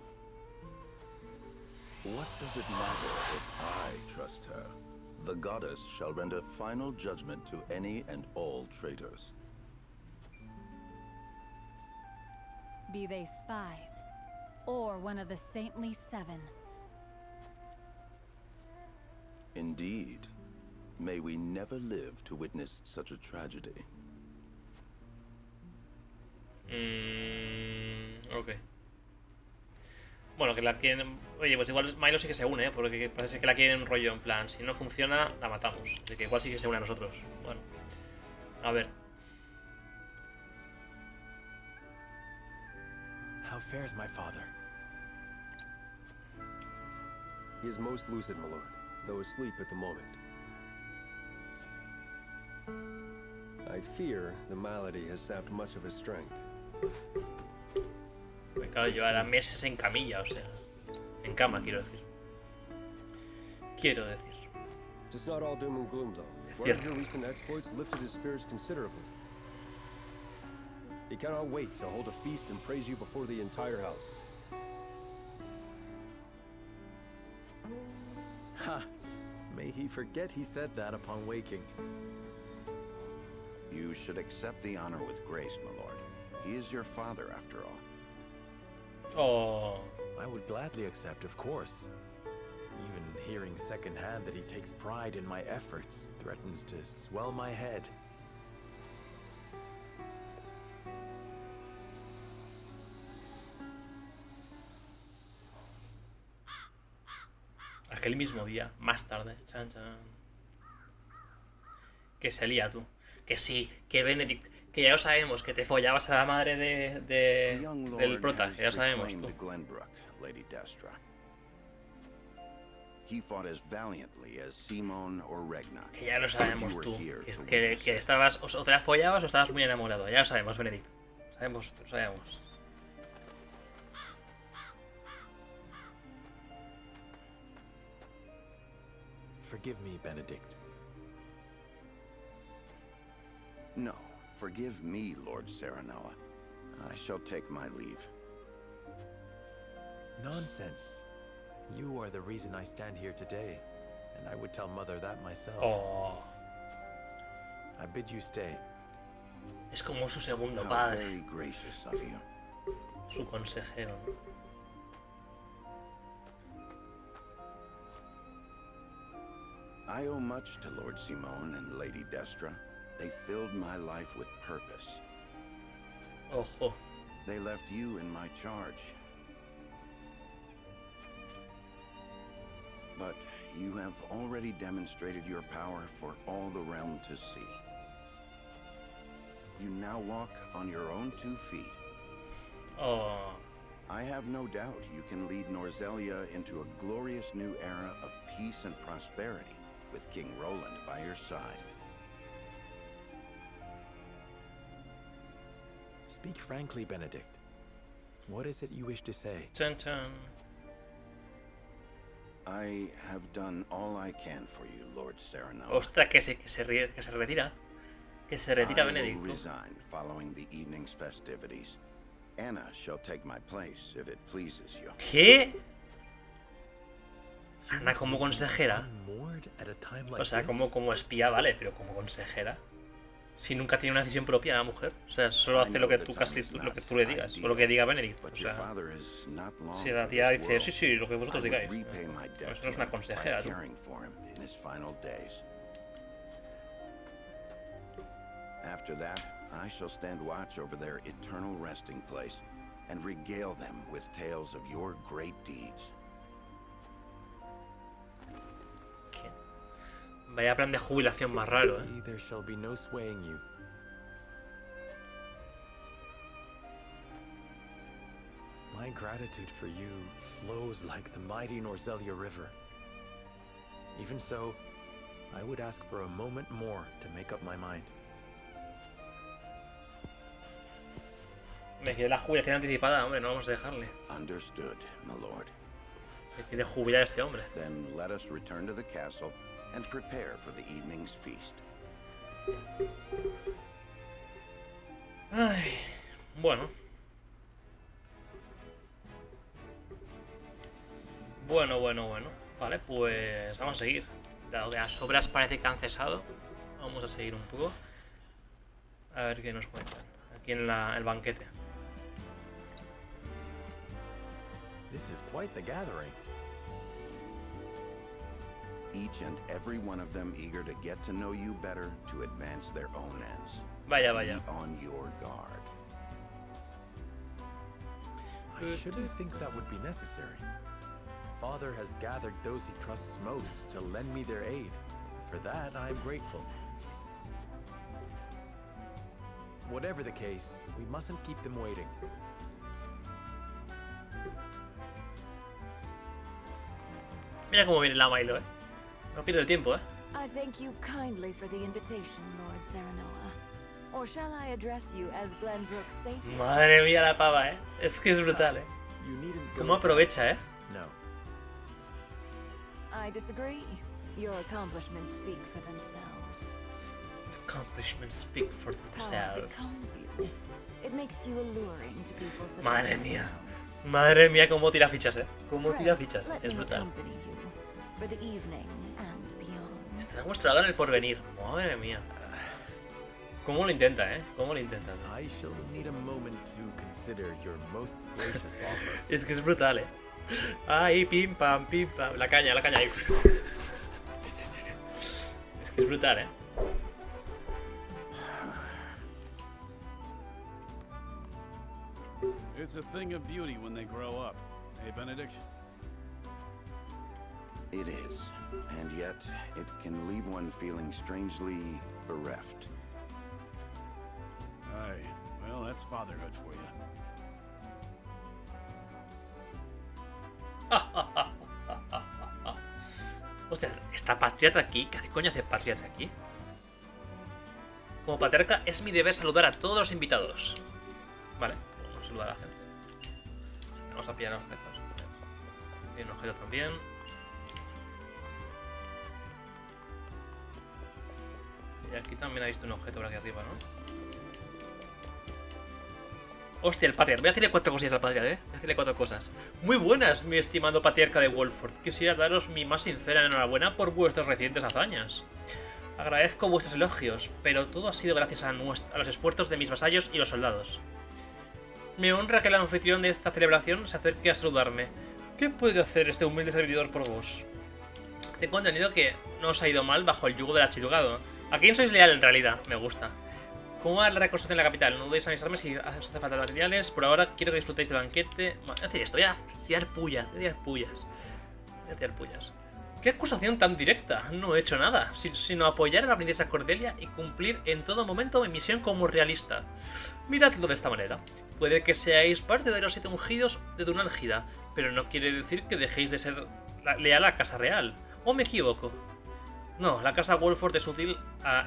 Speaker 2: What does it matter if I trust her? The goddess shall render final judgment to any and all traitors.
Speaker 18: Be they spies, or one of the Saintly Seven,
Speaker 19: Indeed. May we never live to witness such a tragedy.
Speaker 1: Ok. Bueno, que la quieren... Oye, pues igual Milo sí que se une, ¿eh? Porque parece que la quieren un rollo en plan, si no funciona, la matamos. Así que igual sí que se une a nosotros. Bueno. A ver.
Speaker 10: How fares my father?
Speaker 16: He is most lucid, my lord, though asleep at the moment. I fear the malady has sapped much of his strength.
Speaker 1: Me acabo de llevar a meses en camilla, o sea. En cama, quiero decir.
Speaker 16: Just not all doom and gloom, though. One of your recent exploits lifted his spirits considerably. He cannot wait to hold a feast and praise you before the entire house.
Speaker 10: Ha! May he forget he said that upon waking.
Speaker 2: You should accept the honor with grace, my lord. He is your father, after all.
Speaker 1: Oh.
Speaker 10: I would gladly accept, of course. Even hearing secondhand that he takes pride in my efforts threatens to swell my head.
Speaker 1: Aquel mismo día, más tarde, chan chan. Que se lía tú. Que sí, que Benedict, que ya lo sabemos, que te follabas a la madre del prota, que ya sabemos tú.
Speaker 2: He fought as valiantly as Simon or Regna.
Speaker 1: Que ya lo sabemos tú. Que estabas, o te la follabas o estabas muy enamorado. Ya lo sabemos, Benedict. Lo sabemos.
Speaker 10: Forgive me, Benedict.
Speaker 2: No, forgive me, Lord Serenoa. I shall take my leave.
Speaker 10: Nonsense. You are the reason I stand here today, and I would tell Mother that myself.
Speaker 1: Oh.
Speaker 10: I bid you stay.
Speaker 1: Es como su segundo
Speaker 2: How
Speaker 1: padre.
Speaker 2: very gracious of you.
Speaker 1: Su consejero.
Speaker 2: I owe much to Lord Simon and Lady Destra. They filled my life with purpose.
Speaker 1: Ojo.
Speaker 2: They left you in my charge. But you have already demonstrated your power for all the realm to see. You now walk on your own 2 feet.
Speaker 1: Oh.
Speaker 2: I have no doubt you can lead Norzelia into a glorious new era of peace and prosperity, with King Roland by your side.
Speaker 10: Speak frankly, Benedict. What is it you wish to say?
Speaker 1: Chan chan.
Speaker 2: I have done all I can for you, Lord Serenoa.
Speaker 1: Ostras, que se retira. Que se retira Benedict.
Speaker 2: I will resign following the evening's festivities. Anna shall take my place if it pleases you.
Speaker 1: ¿Qué? Ana como consejera. O sea, como espía, vale, pero como consejera. Si nunca tiene una decisión propia la mujer. O sea, solo hace lo que tú le digas. O lo que diga Benedict. O sea, si la tía dice, sí, lo que vosotros digáis. Eso no es una consejera, tú.
Speaker 2: After that, I shall stand watch over their eternal resting place and regale them with tales of your great deeds.
Speaker 1: Vaya plan de jubilación más raro,
Speaker 10: See, there shall be no swaying you. My gratitude for you flows like the mighty Norzelia River. Even so, I would ask for a moment more to make up my mind.
Speaker 1: Me quiere la jubilación anticipada, hombre, no vamos a dejarle.
Speaker 2: Understood, my lord.
Speaker 1: Me quiere jubilar este hombre.
Speaker 2: Then let us return to the castle and prepare for the evening's feast.
Speaker 1: Ay, bueno. Bueno. Vale, pues vamos a seguir. Dado que las obras parece que han cesado, vamos a seguir un poco. A ver qué nos cuentan. Aquí en el banquete.
Speaker 10: This is quite the gathering.
Speaker 19: each and every one of them eager to get to know you better to advance their own ends.
Speaker 1: Vaya, vaya.
Speaker 19: Be on your guard.
Speaker 10: I shouldn't think that would be necessary. Father has gathered those he trusts most to lend me their aid. For that, I am grateful. Whatever the case, we mustn't keep them waiting.
Speaker 1: Mira cómo viene la Milo, No pierde el tiempo,
Speaker 3: I thank you kindly for the invitation, Lord Serenoa. Or shall I address you as Glenbrook's savior?
Speaker 1: Madre mía la pava, Es que es brutal, Cómo aprovecha,
Speaker 10: No.
Speaker 3: I disagree. Your accomplishments speak for themselves.
Speaker 1: Accomplishments speak for
Speaker 3: Power
Speaker 1: themselves.
Speaker 3: becomes you. It makes you alluring to people such
Speaker 1: Madre
Speaker 3: as
Speaker 1: mía.
Speaker 3: yourself.
Speaker 1: Madre mía, cómo tira fichas, Cómo tira
Speaker 3: Pray,
Speaker 1: fichas,
Speaker 3: let
Speaker 1: es
Speaker 3: me
Speaker 1: brutal.
Speaker 3: accompany you for the evening and beyond.
Speaker 1: Estará mostrado en el porvenir. Madre mía. Cómo lo intenta, Cómo lo intenta.
Speaker 10: I shall need a moment to consider your most gracious offer.
Speaker 1: Es que es brutal, Ay, pim pam, pim pam. La caña ahí. Es que es brutal,
Speaker 11: It's a thing of beauty when they grow up. Hey, Benedict?
Speaker 19: It is, and yet it can leave one feeling strangely bereft.
Speaker 11: Aye, well, that's fatherhood for you.
Speaker 1: Hostia, ¿está patriarca aquí? ¿Qué coño hace patriarca aquí? Como patriarca es mi deber saludar a todos los invitados. Vale, vamos a saludar a la gente. Vamos a pillar objetos. Hay un objeto también. Y aquí también ha visto un objeto por aquí arriba, ¿no? Hostia, el patriarca. Voy a hacerle 4 cosillas al patriarca, Voy a hacerle 4 cosas. Muy buenas, mi estimado patriarca de Wolford. Quisiera daros mi más sincera enhorabuena por vuestras recientes hazañas. Agradezco vuestros elogios, pero todo ha sido gracias a los esfuerzos de mis vasallos y los soldados. Me honra que el anfitrión de esta celebración se acerque a saludarme. ¿Qué puede hacer este humilde servidor por vos? Tengo entendido que no os ha ido mal bajo el yugo del archiducado. ¿A quién sois leal en realidad? Me gusta. ¿Cómo va la reconstrucción en la capital? No dudéis en avisarme si os hace falta materiales. Por ahora quiero que disfrutéis del banquete. Voy a decir esto, voy a tirar pullas. ¿Qué acusación tan directa? No he hecho nada, sino apoyar a la princesa Cordelia y cumplir en todo momento mi misión como realista. Miradlo de esta manera. Puede que seáis parte de los 7 ungidos de Dunálgida, pero no quiere decir que dejéis de ser leal a la Casa Real. ¿O me equivoco? No, la Casa Wolford es útil,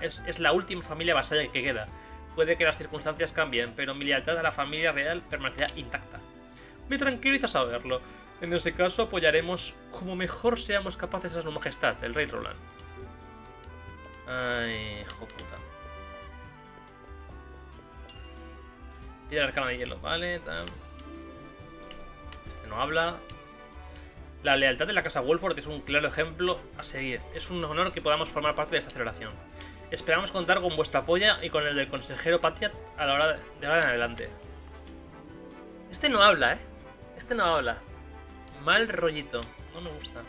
Speaker 1: es la última familia vasalla que queda. Puede que las circunstancias cambien, pero mi lealtad a la familia real permanecerá intacta. Me tranquiliza saberlo. En ese caso apoyaremos como mejor seamos capaces a su majestad, el rey Roland. Ay, hijo puta. Piedra arcana de hielo, vale, tal. Este no habla. La lealtad de la Casa Wolford es un claro ejemplo a seguir. Es un honor que podamos formar parte de esta celebración. Esperamos contar con vuestro apoyo y con el del consejero Patriat a la hora de ahora en adelante. Este no habla, Este no habla. Mal rollito. No me gusta.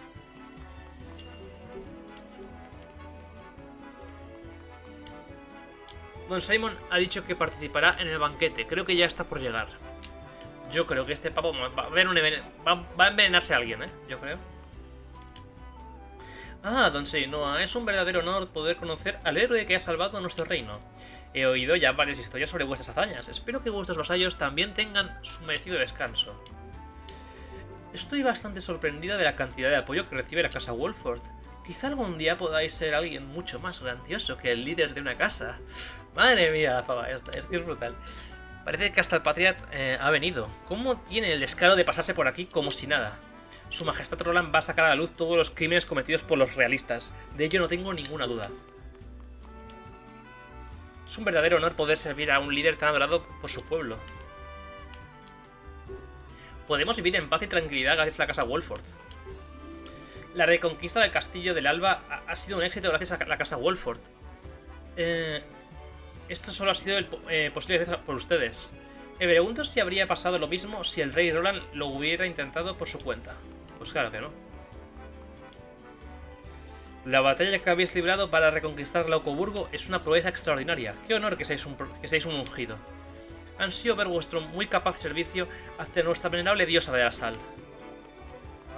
Speaker 1: Don Simon ha dicho que participará en el banquete. Creo que ya está por llegar. Yo creo que este pavo va a envenenarse a alguien, Yo creo. Ah, Don Seinoa, es un verdadero honor poder conocer al héroe que ha salvado a nuestro reino. He oído ya varias historias sobre vuestras hazañas. Espero que vuestros vasallos también tengan su merecido descanso. Estoy bastante sorprendida de la cantidad de apoyo que recibe la Casa Wolford. Quizá algún día podáis ser alguien mucho más grandioso que el líder de una casa. Madre mía, la fama esta, es que es brutal. Parece que hasta el Patriat ha venido. ¿Cómo tiene el descaro de pasarse por aquí como si nada? Su majestad Roland va a sacar a la luz todos los crímenes cometidos por los realistas. De ello no tengo ninguna duda. Es un verdadero honor poder servir a un líder tan adorado por su pueblo. Podemos vivir en paz y tranquilidad gracias a la Casa Wolford. La reconquista del Castillo del Alba ha sido un éxito gracias a la Casa Wolford. Esto solo ha sido posible gracias por ustedes. Me pregunto si habría pasado lo mismo si el rey Roland lo hubiera intentado por su cuenta. Pues claro que no. La batalla que habéis librado para reconquistar Laucoburgo es una proeza extraordinaria. Qué honor que seáis un ungido. Ansío ver vuestro muy capaz servicio hacia nuestra venerable diosa de la sal.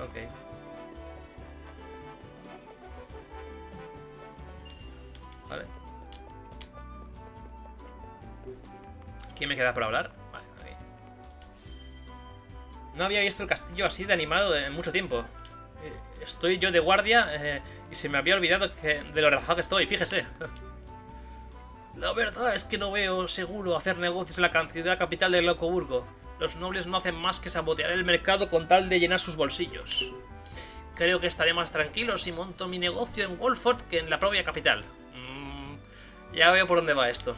Speaker 1: Ok. Vale. ¿Quién me queda por hablar? Vale, aquí. No había visto el castillo así de animado en mucho tiempo. Estoy yo de guardia y se me había olvidado de lo relajado que estoy, fíjese. La verdad es que no veo seguro hacer negocios en la ciudad capital de Laucoburgo. Los nobles no hacen más que sabotear el mercado con tal de llenar sus bolsillos. Creo que estaré más tranquilo si monto mi negocio en Wolford que en la propia capital. Ya veo por dónde va esto.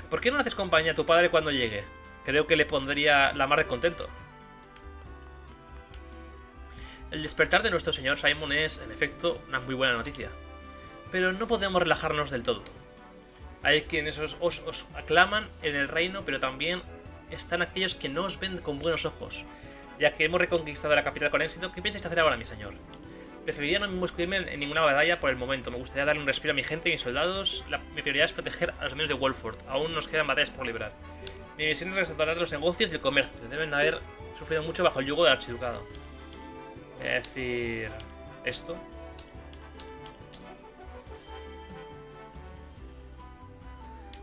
Speaker 1: ¿Por qué no le haces compañía a tu padre cuando llegue? Creo que le pondría la mar de contento. El despertar de nuestro señor Simon es, en efecto, una muy buena noticia. Pero no podemos relajarnos del todo. Hay quienes os aclaman en el reino, pero también están aquellos que no os ven con buenos ojos. Ya que hemos reconquistado la capital con éxito, ¿qué piensas hacer ahora, mi señor? Preferiría no inmiscuirme en ninguna batalla por el momento. Me gustaría darle un respiro a mi gente y mis soldados. Mi prioridad es proteger a los amigos de Wolford. Aún nos quedan batallas por librar. Mi misión es restaurar los negocios y el comercio. Deben haber sufrido mucho bajo el yugo del archiducado. Voy a decir esto.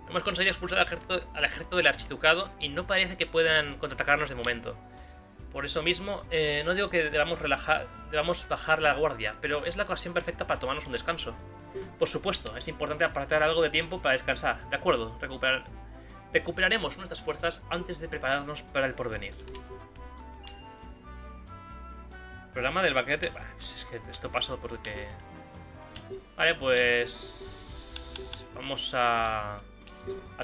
Speaker 1: Hemos conseguido expulsar al ejército del archiducado y no parece que puedan contraatacarnos de momento. Por eso mismo, no digo que debamos bajar la guardia, pero es la ocasión perfecta para tomarnos un descanso. Por supuesto, es importante apartar algo de tiempo para descansar. De acuerdo, recuperaremos nuestras fuerzas antes de prepararnos para el porvenir. Programa del banquete. Es que esto pasó porque... Vale, pues... Vamos a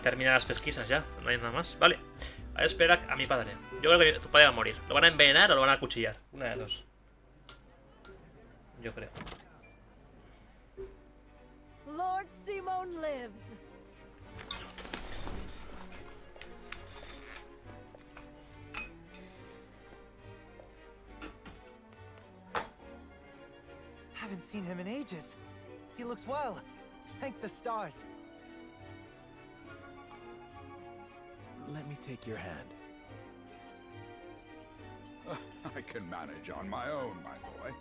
Speaker 1: terminar las pesquisas ya. No hay nada más. Vale. A ver, espera a mi padre. Yo creo que tu padre va a morir. ¿Lo van a envenenar o lo van a acuchillar? Una de dos. Yo creo.
Speaker 3: Lord Simon lives.
Speaker 20: Haven't seen him in ages. He looks well. Thank the stars.
Speaker 10: Let me take your hand.
Speaker 13: I can manage on my own, my boy.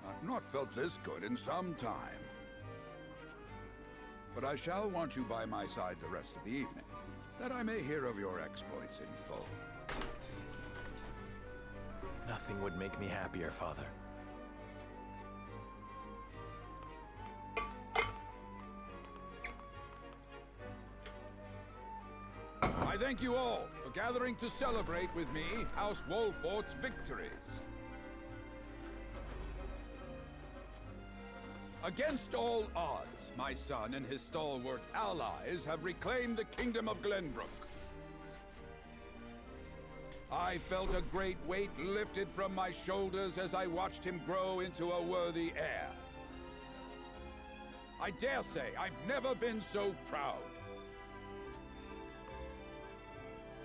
Speaker 13: I've not felt this good in some time. But I shall want you by my side the rest of the evening, that I may hear of your exploits in full.
Speaker 10: Nothing would make me happier, Father.
Speaker 13: I thank you all for gathering to celebrate with me House Wolfort's victories. Against all odds, my son and his stalwart allies have reclaimed the Kingdom of Glenbrook. I felt a great weight lifted from my shoulders as I watched him grow into a worthy heir. I dare say I've never been so proud.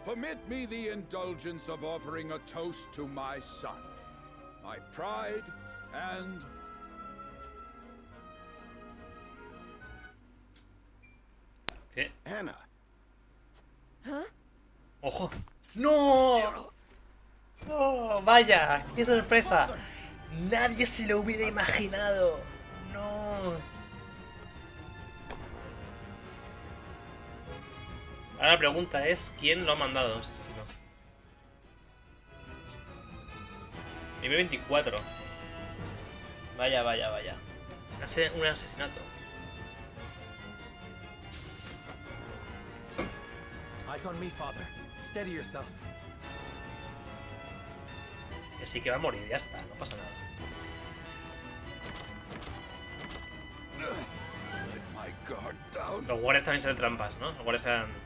Speaker 13: Permit me the indulgence of offering a toast to my son, my pride and...
Speaker 1: ¿Qué?
Speaker 19: Anna.
Speaker 3: ¿Huh?
Speaker 1: ¡Ojo! ¡No! ¡Oh, vaya! ¡Qué sorpresa! Nadie se lo hubiera imaginado. ¡No! Ahora la pregunta es, ¿quién lo ha mandado? No sé si no. Nivel 24. Vaya, vaya, vaya. Un asesinato.
Speaker 10: Eyes on me, Father. Steady yourself.
Speaker 1: Que sí que va a morir, ya está, no pasa nada. Los guardias también salen trampas, ¿no? Los guardias eran...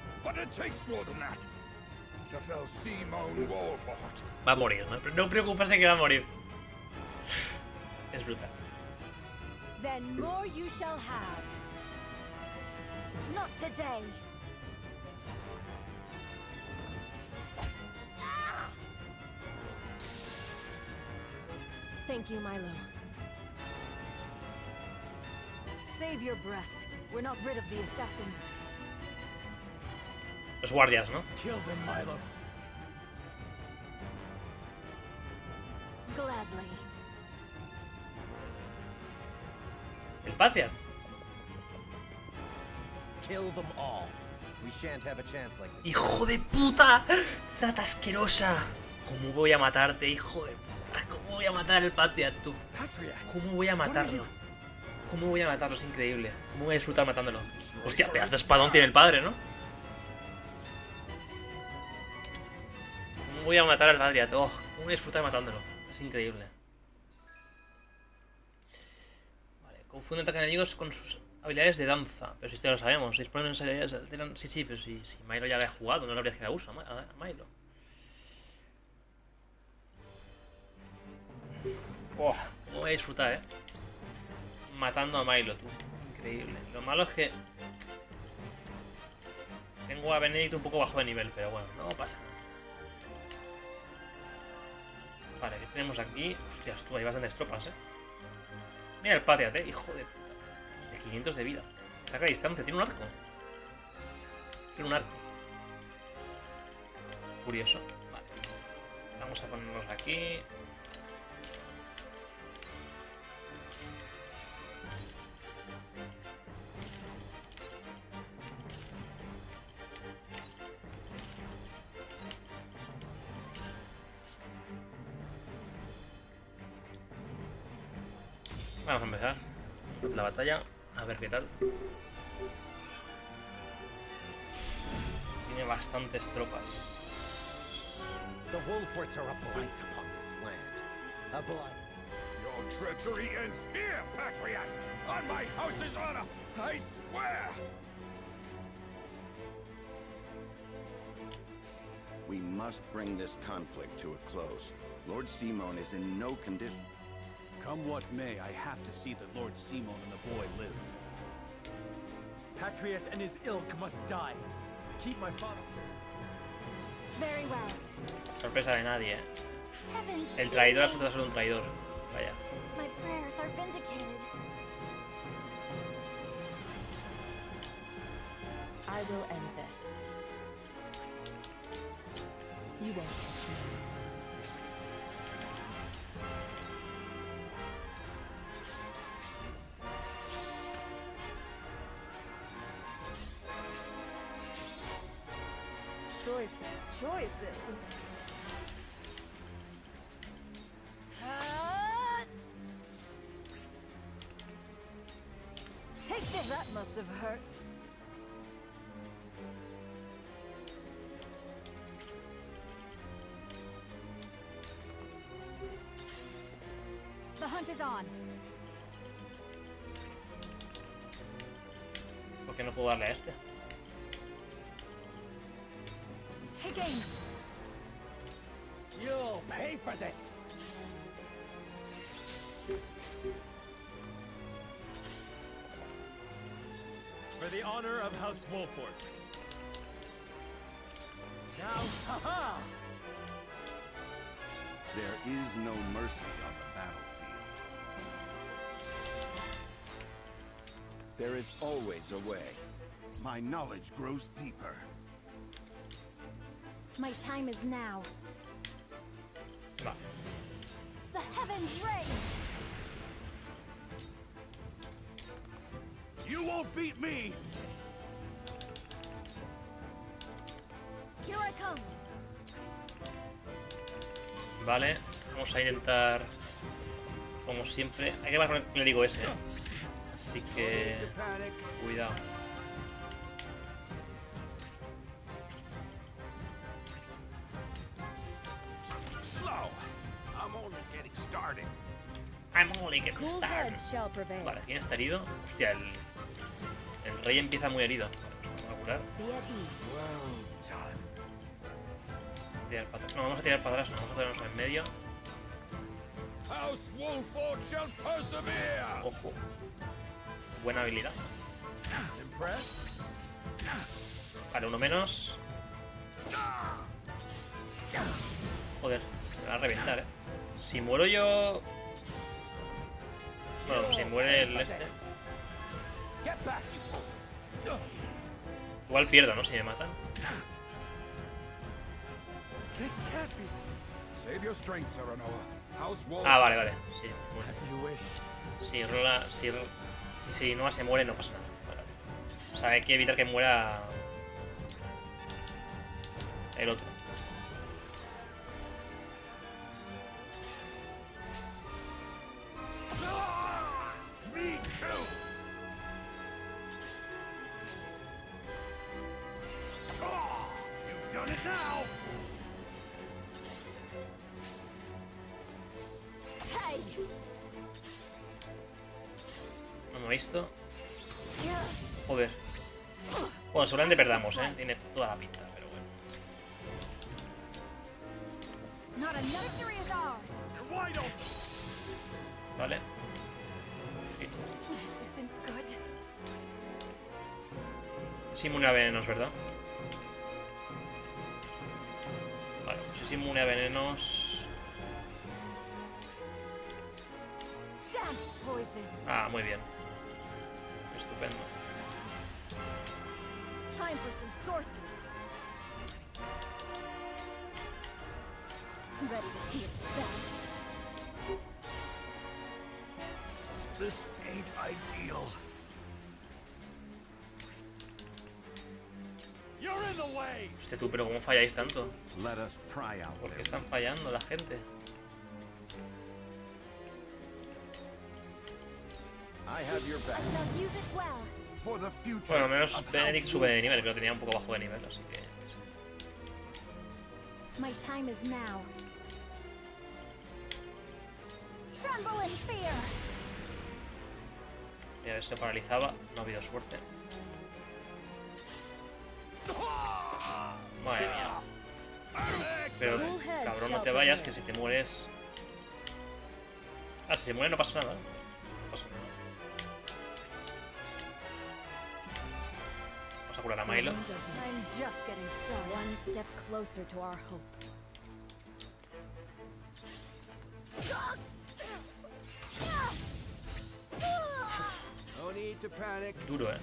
Speaker 1: Va a morir, ¿no? No preocuparse que va a morir. Es brutal.
Speaker 3: Then more you shall have. Not today.
Speaker 12: Thank you, Milo.
Speaker 3: Save your breath. We're not rid of the assassins.
Speaker 1: Los guardias, ¿no?
Speaker 8: Kill them, Milo.
Speaker 3: Gladly.
Speaker 1: El Patriot.
Speaker 9: Kill them all. We shan't have a chance like this.
Speaker 1: ¡Hijo de puta! ¡Rata asquerosa! ¿Cómo voy a matarte, hijo de puta? ¿Cómo voy a matar al Patriot, tú? ¿Cómo voy a matarlo? ¿Cómo voy a matarlo? Es increíble. ¿Cómo voy a disfrutar matándolo? Hostia, pedazo de espadón tiene el padre, ¿no? ¿Cómo voy a matar al Patriot? Oh, ¿cómo voy a disfrutar matándolo? Es increíble. Vale, confunde ataques enemigos con sus habilidades de danza. Pero si esto ya lo sabemos. Si disponen de habilidades alteran... Sí, pero si Milo ya la ha jugado, no le habría que la usa a Milo. Oh, ¿cómo voy a disfrutar, matando a Milo, tú? Increíble. Lo malo es que tengo a Benedict un poco bajo de nivel, pero bueno, no pasa nada. Vale, ¿qué tenemos aquí? Hostias, tú, hay bastantes tropas, Mira el Patriot, hijo de puta. De 500 de vida. Saca a distancia, tiene un arco. Tiene un arco. Curioso. Vale. Vamos a ponernos aquí. Vamos a empezar la batalla, a ver qué tal. Tiene bastantes tropas.
Speaker 9: The Wolforts are upright upon this land. A blind.
Speaker 13: Your treachery ends here, Patriot! On my house's honor, I swear!
Speaker 19: We must bring this conflict to a close. Lord Simon is in no condition.
Speaker 11: Come what may, I have to see that Lord Simon and the boy live.
Speaker 20: Patriot and his ilk must die. Keep my father.
Speaker 12: Very well.
Speaker 1: Sorpresa de nadie,
Speaker 12: Heavens,
Speaker 1: El traidor ha sido solo un traidor. Vaya.
Speaker 12: my prayers are vindicated.
Speaker 6: I will end this. You won't catch me.
Speaker 3: Choices. Take this. That must have hurt.
Speaker 12: The hunt is on.
Speaker 1: ¿Por qué no puedo darle a este?
Speaker 12: Take aim.
Speaker 20: You'll pay for this. For the honor of House Wolfort. Now, haha!
Speaker 19: There is no mercy on the battlefield. There is always a way. My knowledge grows deeper.
Speaker 12: My time is now.
Speaker 1: Va.
Speaker 12: The heavens reign.
Speaker 17: You won't beat me!
Speaker 12: Here I come.
Speaker 1: Vale, vamos a intentar, como siempre, hay que ver con el clérigo ese, así que cuidado.
Speaker 2: Slow. I'm only getting started.
Speaker 1: I'm only getting
Speaker 6: Cool
Speaker 1: started.
Speaker 6: heads shall prevail.
Speaker 1: Vale, ¿quién está herido? Hostia, el rey empieza muy herido. Vale, pues vamos a curar.
Speaker 6: Be at ease.
Speaker 1: Tirar para atrás. No, vamos a tirar para atrás, no, vamos a tirarnos en medio.
Speaker 13: House Wolford shall persevere!
Speaker 1: Ojo. Buena habilidad. Vale, uno menos. Joder, me va a reventar, Si muero yo Bueno, si muere el este. Igual pierdo, ¿no? Si me matan. Ah, vale, vale. Sí, muere. Si rola. Si no se muere, no pasa nada. Vale. O sea, hay que evitar que muera el otro. No me he visto. Joder. Bueno, seguramente perdamos, ¿eh? Tiene toda la pinta, pero bueno. Vale. Sí. Es inmune a venenos, ¿verdad? Vale, si es inmune a venenos... Ah, muy bien. Estupendo.
Speaker 2: This ain't ideal.
Speaker 1: Hostia, tú, pero ¿cómo falláis tanto?
Speaker 2: Let us pry out.
Speaker 1: ¿Por qué están fallando la gente?
Speaker 2: I have your back. For the future.
Speaker 1: Bueno, al menos Benedict sube de nivel, que lo tenía un poco bajo de nivel, así que...
Speaker 12: My time is now. Tremble in fear.
Speaker 1: Y a ver, se paralizaba, no ha habido suerte. Madre mía. Pero, cabrón, no te vayas, que si te mueres... Ah, si se muere no pasa nada. No pasa nada. Vamos a curar a Milo.
Speaker 3: I'm just getting started. One step closer to our hope.
Speaker 2: No need to panic.
Speaker 1: Duro, eh.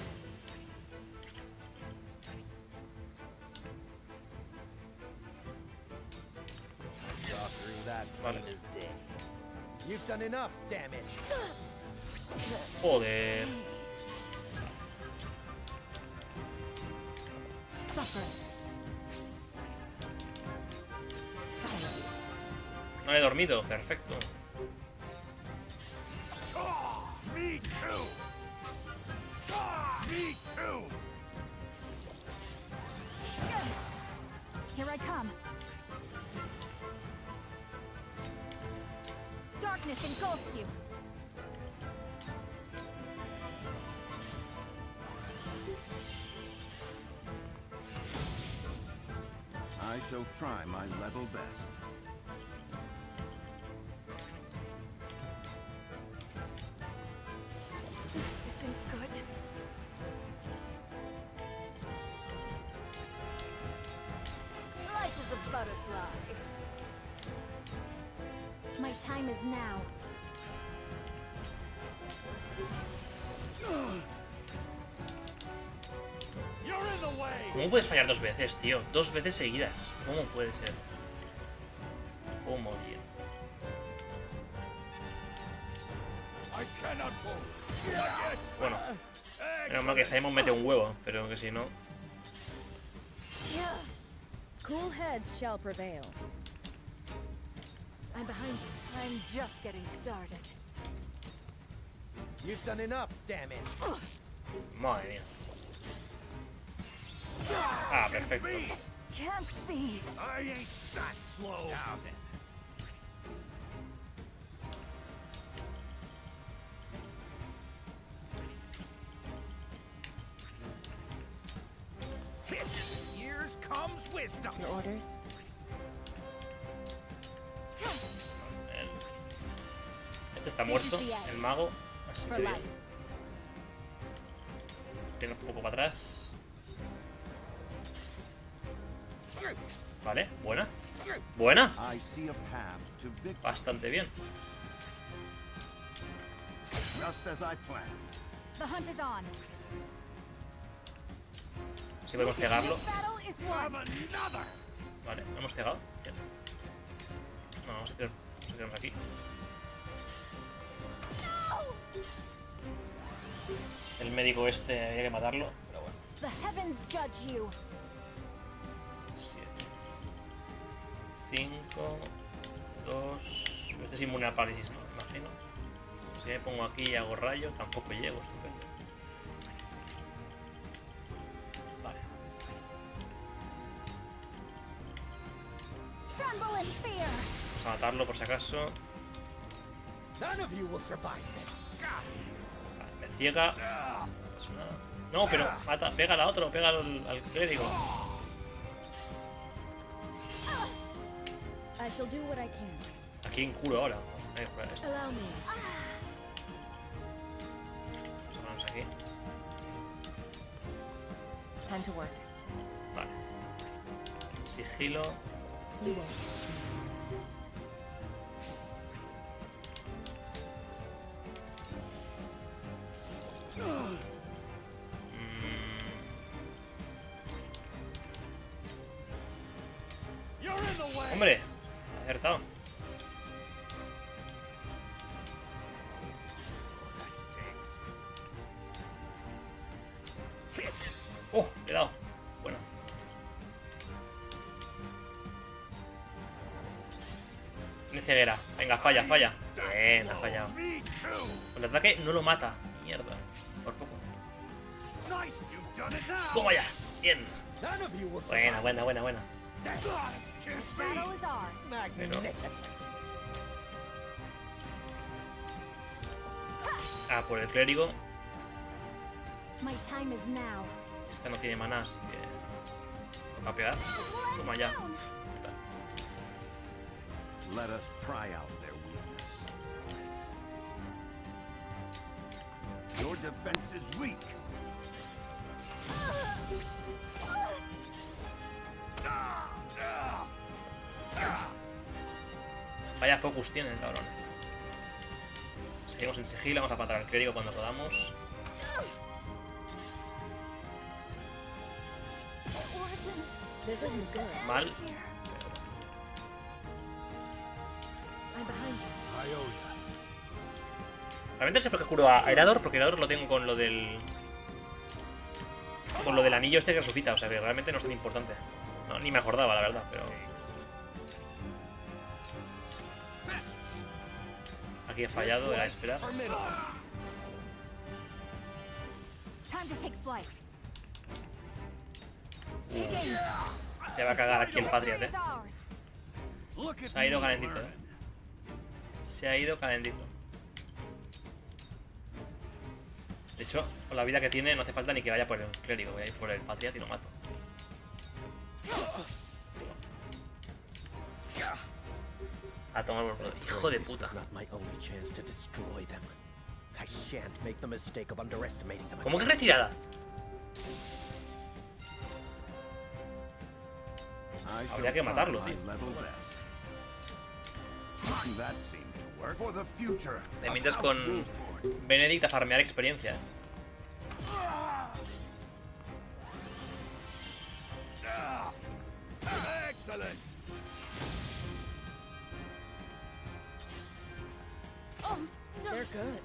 Speaker 2: Saw through that
Speaker 1: Vale.
Speaker 2: pain is day.
Speaker 20: You've done enough damage.
Speaker 1: Joder.
Speaker 3: Suffer.
Speaker 1: No le he dormido, perfecto.
Speaker 2: Me too. Me too.
Speaker 12: Here I come. Darkness engulfs you.
Speaker 2: I shall try my level best.
Speaker 3: This isn't good. Life is a butterfly.
Speaker 12: My time is now.
Speaker 1: ¿Cómo puedes fallar dos veces, tío? Dos veces seguidas. ¿Cómo puede ser? ¿Cómo, tío? Bueno, menos mal que Simon mete un huevo, pero que si no...
Speaker 6: Cool heads shall prevail.
Speaker 3: I'm behind you. I'm just getting started.
Speaker 20: You've done enough damage.
Speaker 1: Madre mía. Ah, perfecto.
Speaker 3: Can't be.
Speaker 2: I ain't that slow. Now then. Years comes wisdom.
Speaker 6: Your orders?
Speaker 1: Este está muerto, el mago. Así que bien. Tiene un poco para atrás. Vale, buena. Buena.
Speaker 2: I see a path to victory.
Speaker 1: Bastante bien.
Speaker 19: Just as I planned.
Speaker 12: The hunt is on.
Speaker 1: Si podemos cegarlo.
Speaker 12: Battle is won.
Speaker 1: Vale, ¿lo hemos cegado? Bien. No, vamos a tirarnos aquí. El médico este había que matarlo, pero bueno.
Speaker 12: The heavens judge you.
Speaker 1: 7. 5. 2. Este es inmune a parálisis, ¿no? Imagino. Si me pongo aquí y hago rayo, tampoco llego, estupendo. Vale.
Speaker 12: Tremble in fear.
Speaker 1: Vamos a matarlo por si acaso.
Speaker 2: None of you will survive this.
Speaker 1: Vale, me ciega. No pasa nada. No, pero mata, pega al otro, pega al clérigo.
Speaker 6: I shall do what I can.
Speaker 1: Aquí en curo ahora. Vamos a curar esto.
Speaker 6: Allow me.
Speaker 1: Vamos aquí.
Speaker 15: Time to work.
Speaker 1: Vale. Sigilo.
Speaker 15: You won't.
Speaker 1: Hombre, acertado. Oh, le he dado. Bueno. Tiene ceguera. Venga, falla, falla. Bien, ha fallado. Con el ataque no lo mata. Mierda. Por poco. Toma ya. Bien. Buena, buena, buena, buena.
Speaker 12: Battle is ours.
Speaker 1: Magnificent. Ah, por el clérigo.
Speaker 12: My time is now.
Speaker 1: Esta no tiene maná, así que... ¿Toca pegar? Toma ya.
Speaker 19: Let us pry out their weakness. Your defense is weak.
Speaker 1: Vaya focus tiene el cabrón. Seguimos en sigilo, vamos a matar al clérigo cuando podamos.
Speaker 6: This isn't good.
Speaker 1: Mal.
Speaker 6: I'm behind you.
Speaker 1: Realmente sé por qué curo a Erador, porque Erador lo tengo con lo del... Con lo del anillo este que resucita, o sea que realmente no es tan importante. No, ni me acordaba, la verdad, pero... Aquí he fallado, era esperar.
Speaker 12: Time to take flight.
Speaker 1: Se va a cagar aquí el Patriot, Se ha ido calentito, Se ha ido calentito. De hecho, con la vida que tiene no hace falta ni que vaya por el clérigo. Voy a ir por el Patriot y lo mato. A tomar por culo. Hijo de puta. ¿Cómo que retirada? Habría que matarlo, tío. Te metes con Benedict a farmear experiencia.
Speaker 6: They're good.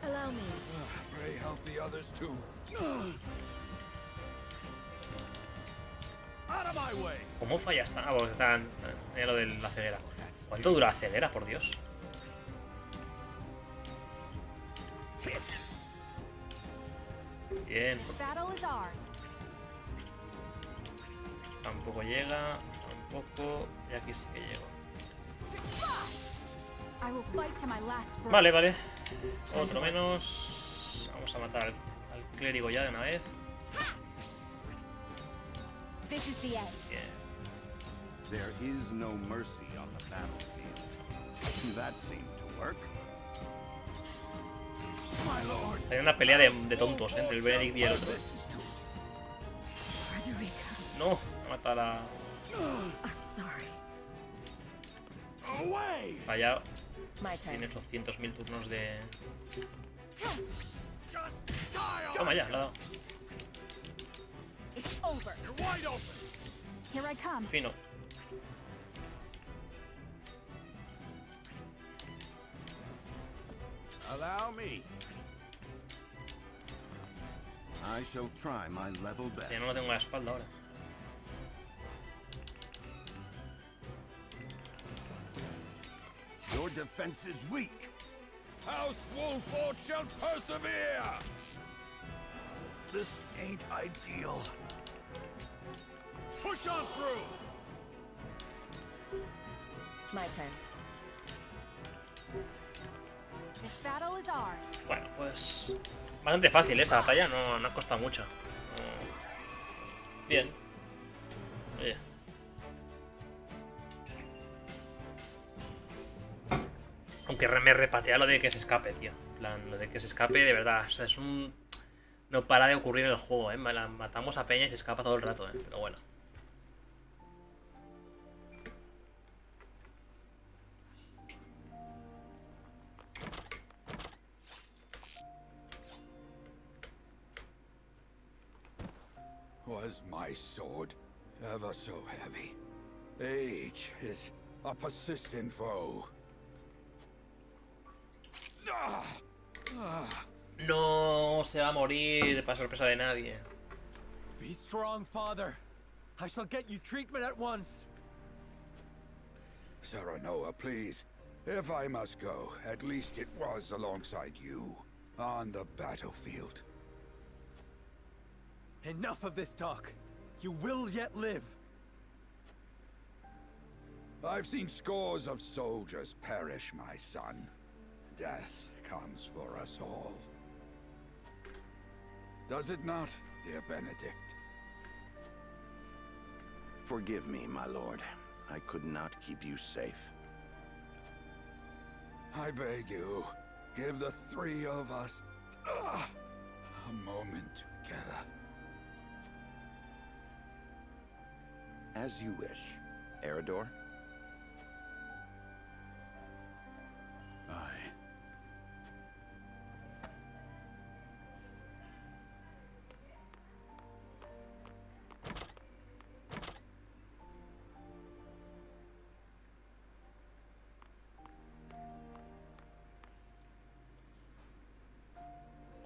Speaker 6: Allow me.
Speaker 13: Pray help the others too. Out of my way.
Speaker 1: ¿Cómo falla esta? Ah, porque están en lo de la ceguera. ¿Cuánto dura la ceguera, por Dios? Bien. Tampoco llega. Tampoco. Y aquí sí que llego. Vale, vale. Otro menos. Vamos a matar al clérigo ya de una vez. Bien.
Speaker 19: There is no mercy on the battlefield. That seemed to work.
Speaker 1: Hay una pelea de tontos entre el Benedict y el otro. No, va a matar a... Fallado.
Speaker 15: My turn.
Speaker 1: Tiene 800.000 turnos de... Toma ya, lo ha dado.
Speaker 12: It's over. You're wide open.
Speaker 5: Here I come.
Speaker 1: Fino.
Speaker 19: Allow me. I shall try my level best.
Speaker 1: Ya no lo tengo en la espalda ahora.
Speaker 19: Your defense is weak.
Speaker 13: House Wolford shall persevere!
Speaker 2: This ain't ideal.
Speaker 13: Push on through!
Speaker 15: My turn.
Speaker 5: This battle is ours.
Speaker 1: Bueno, pues... Bastante fácil esta batalla, no ha costado mucho. Bien. Oye. Aunque me repatea lo de que se escape, tío. En plan, lo de que se escape, de verdad. O sea, es un... No para de ocurrir en el juego, ¿eh? Matamos a Peña y se escapa todo el rato, ¿eh? Pero bueno.
Speaker 13: Was my sword ever so heavy? Age is a persistent foe.
Speaker 1: No se va a morir, para sorpresa de nadie.
Speaker 20: Be strong, father. I shall get you treatment at once.
Speaker 13: Serenoa, please. If I must go, at least it was alongside you, on the battlefield.
Speaker 20: Enough of this talk. You will yet live.
Speaker 13: I've seen scores of soldiers perish, my son. Death comes for us all. Does it not, dear Benedict?
Speaker 19: Forgive me, my lord. I could not keep you safe.
Speaker 13: I beg you, give the three of us a moment together.
Speaker 19: As you wish, Eridor.
Speaker 11: Aye.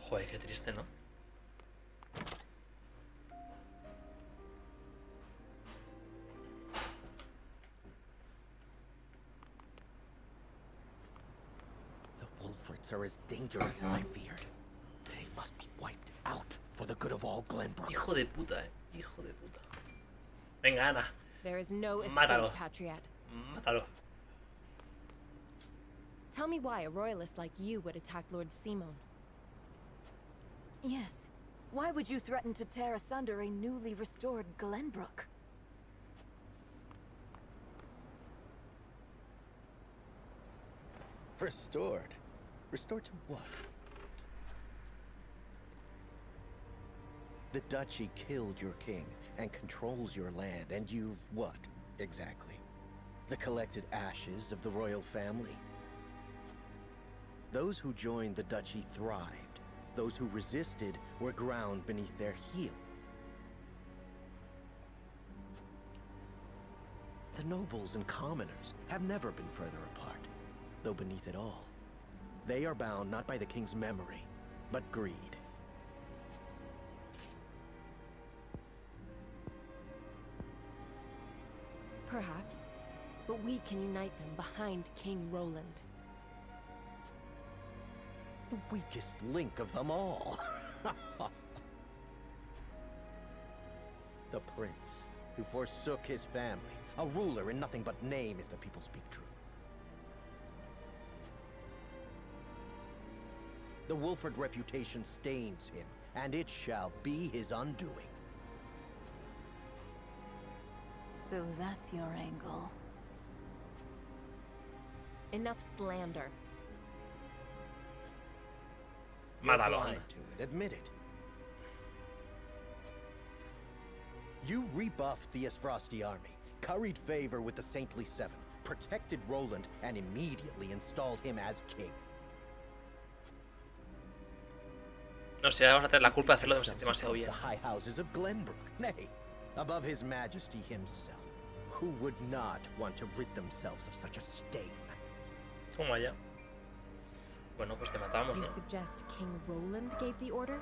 Speaker 1: Joder, qué triste, ¿no?
Speaker 9: Wolforts are as dangerous as I feared. They must be wiped out for the good of all Glenbrook.
Speaker 1: Hijo de puta, hijo de puta. Venga, Ana.
Speaker 15: There is no escape,
Speaker 1: Mátalo.
Speaker 15: Patriot.
Speaker 1: Mátalo.
Speaker 15: Tell me why a royalist like you would attack Lord Simon.
Speaker 3: Yes. Why would you threaten to tear asunder a newly restored Glenbrook?
Speaker 9: Restored? Restored to what? The duchy killed your king and controls your land, and you've what, exactly? The collected ashes of the royal family? Those who joined the duchy thrived. Those who resisted were ground beneath their heel. The nobles and commoners have never been further apart, though beneath it all, they are bound not by the king's memory, but greed.
Speaker 15: Perhaps, but we can unite them behind King Roland.
Speaker 9: The weakest link of them all. The prince, who forsook his family, a ruler in nothing but name if the people speak true. The Wolford reputation stains him, and it shall be his undoing.
Speaker 3: So that's your angle.
Speaker 15: Enough slander.
Speaker 9: You're
Speaker 1: Mátalo.
Speaker 9: blind to it, admit it. You rebuffed the Frosty army, curried favor with the Saintly Seven, protected Roland, and immediately installed him as king.
Speaker 1: No sé, vamos a tener la culpa de hacerlo demasiado bien.
Speaker 9: The high houses of Glenbrook, nay, above his majesty himself. Who would not want to rid themselves of such a stain?
Speaker 1: Toma ya. Bueno, pues te matamos,
Speaker 15: You
Speaker 1: ¿no?
Speaker 15: suggest King Roland gave the order?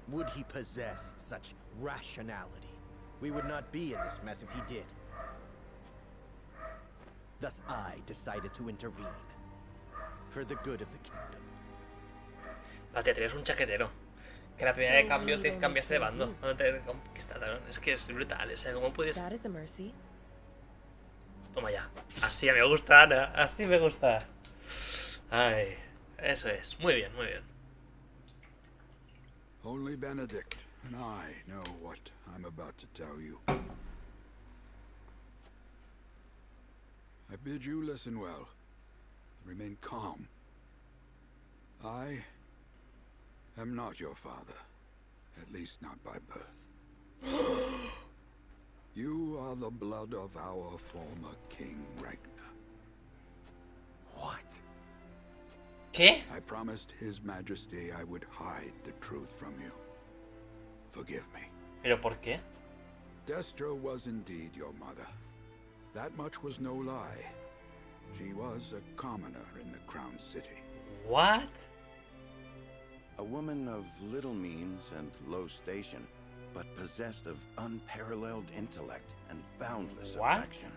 Speaker 9: Would he possess such rationality? We would not be in this mess if he did. Thus I decided to intervene. For the good of the kingdom.
Speaker 1: Patria, eres un chaquetero. Que la primera de cambio te cambiaste de bando cuando te conquistaron. Es que es brutal, o sea, ¿cómo puedes...?
Speaker 15: That is a mercy.
Speaker 1: Toma ya. Así me gusta, Ana. Así me gusta. Ay, eso es. Muy bien, muy bien.
Speaker 13: Only Benedict and I know what I'm about to tell you. I bid you listen well. Remain calm. I am not your father. At least not by birth. You are the blood of our former king, Ragnar.
Speaker 8: What?
Speaker 1: ¿Qué?
Speaker 13: I promised His Majesty I would hide the truth from you. Forgive me.
Speaker 1: ¿Pero por qué?
Speaker 13: Destro was indeed your mother. That much was no lie. She was a commoner in the Crown City.
Speaker 1: What?
Speaker 19: A woman of little means and low station, but possessed of unparalleled intellect and boundless affection.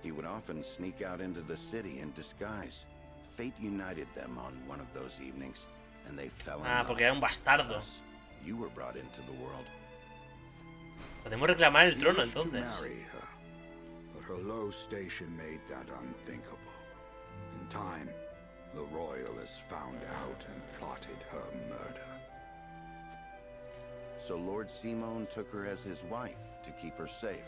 Speaker 19: He would often sneak out into the city in disguise. Fate united them on one of those evenings, and they fell in love.
Speaker 1: Porque era un bastardo.
Speaker 19: Thus, you were brought into the world.
Speaker 1: Podemos reclamar el trono,
Speaker 13: He wished to
Speaker 1: entonces.
Speaker 13: marry her, but her low station made that unthinkable. In time, the royalists found out and plotted her murder.
Speaker 19: So Lord Simon took her as his wife to keep her safe.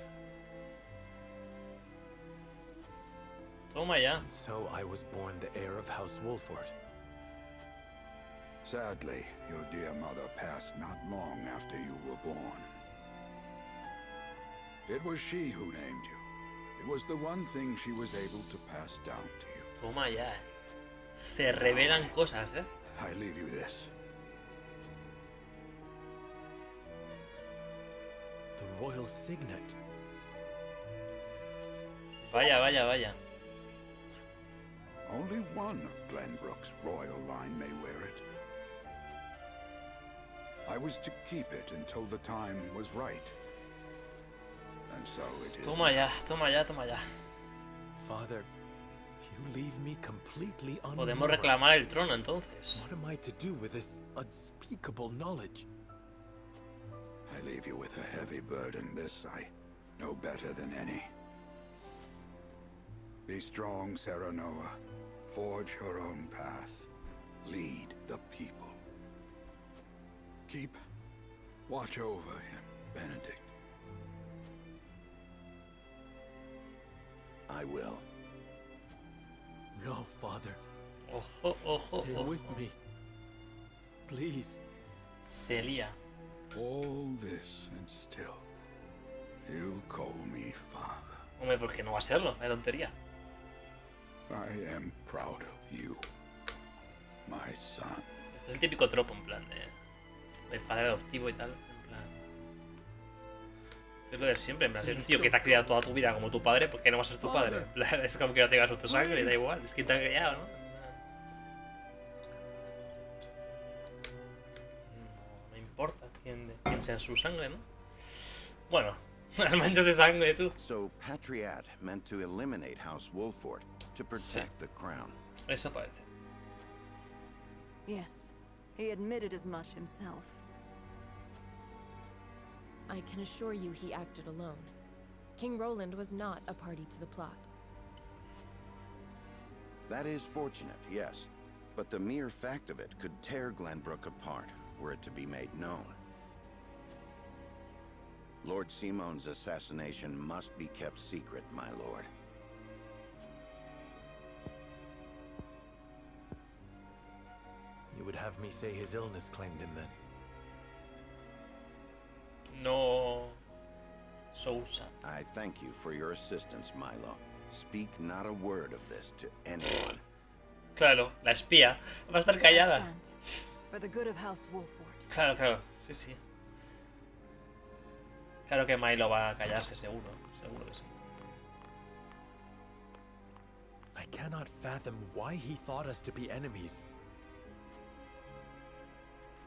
Speaker 1: Toma ya.
Speaker 10: And so I was born the heir of House Wolford.
Speaker 13: Sadly, your dear mother passed not long after you were born. It was she who named you. It was the one thing she was able to pass down to you.
Speaker 1: Toma ya. Se revelan cosas, ¿eh?
Speaker 13: I leave you this.
Speaker 10: The royal signet.
Speaker 1: Vaya, vaya, vaya.
Speaker 13: Only one of Glenbrook's royal line may wear it. I was to keep it until the time was right. And so it is.
Speaker 1: Toma ya, toma ya, toma ya.
Speaker 10: Father, you leave me completely unmoored.
Speaker 1: Podemos reclamar el trono, entonces.
Speaker 10: What am I to do with this unspeakable knowledge?
Speaker 13: I leave you with a heavy burden. This I know better than any. Be strong, Serenoa. Forge your own path. Lead the people. Keep watch over him, Benedict.
Speaker 19: I will.
Speaker 10: No, Father.
Speaker 1: Ojo, ojo,
Speaker 10: Stay
Speaker 1: ojo.
Speaker 10: with me. Please.
Speaker 1: Se lía.
Speaker 13: All this and still, you call me father.
Speaker 1: Hombre, ¿por qué no va a serlo? Es tontería.
Speaker 13: I am proud of you, my son.
Speaker 1: Este es el típico tropo, en plan, de padre adoptivo y tal. En plan. Es lo de siempre, en plan, si es un tío que te ha criado toda tu vida como tu padre, ¿por qué no va a ser tu padre? En plan, es como que no tengas tu sangre, da igual, es que te ha criado, ¿no? No importa quién sea su sangre, ¿no? Bueno, las manchas de sangre, tú.
Speaker 19: So Patriat meant to eliminate House Wolford to protect the crown.
Speaker 1: Eso parece.
Speaker 3: Yes, he admitted as much himself.
Speaker 15: I can assure you he acted alone. King Roland was not a party to the plot.
Speaker 19: That is fortunate, yes. But the mere fact of it could tear Glenbrook apart, were it to be made known. Lord Simon's assassination must be kept secret, my lord.
Speaker 10: You would have me say his illness claimed him then?
Speaker 1: No Sousa.
Speaker 19: I thank you for your assistance, Milo. Speak not a word of this to anyone.
Speaker 1: Claro, la espía va a estar callada.
Speaker 3: For the good of House Wolfort.
Speaker 1: Claro, claro, sí, sí. Claro que Milo va a callarse, seguro, seguro que sí.
Speaker 10: I cannot fathom why he thought us to be enemies.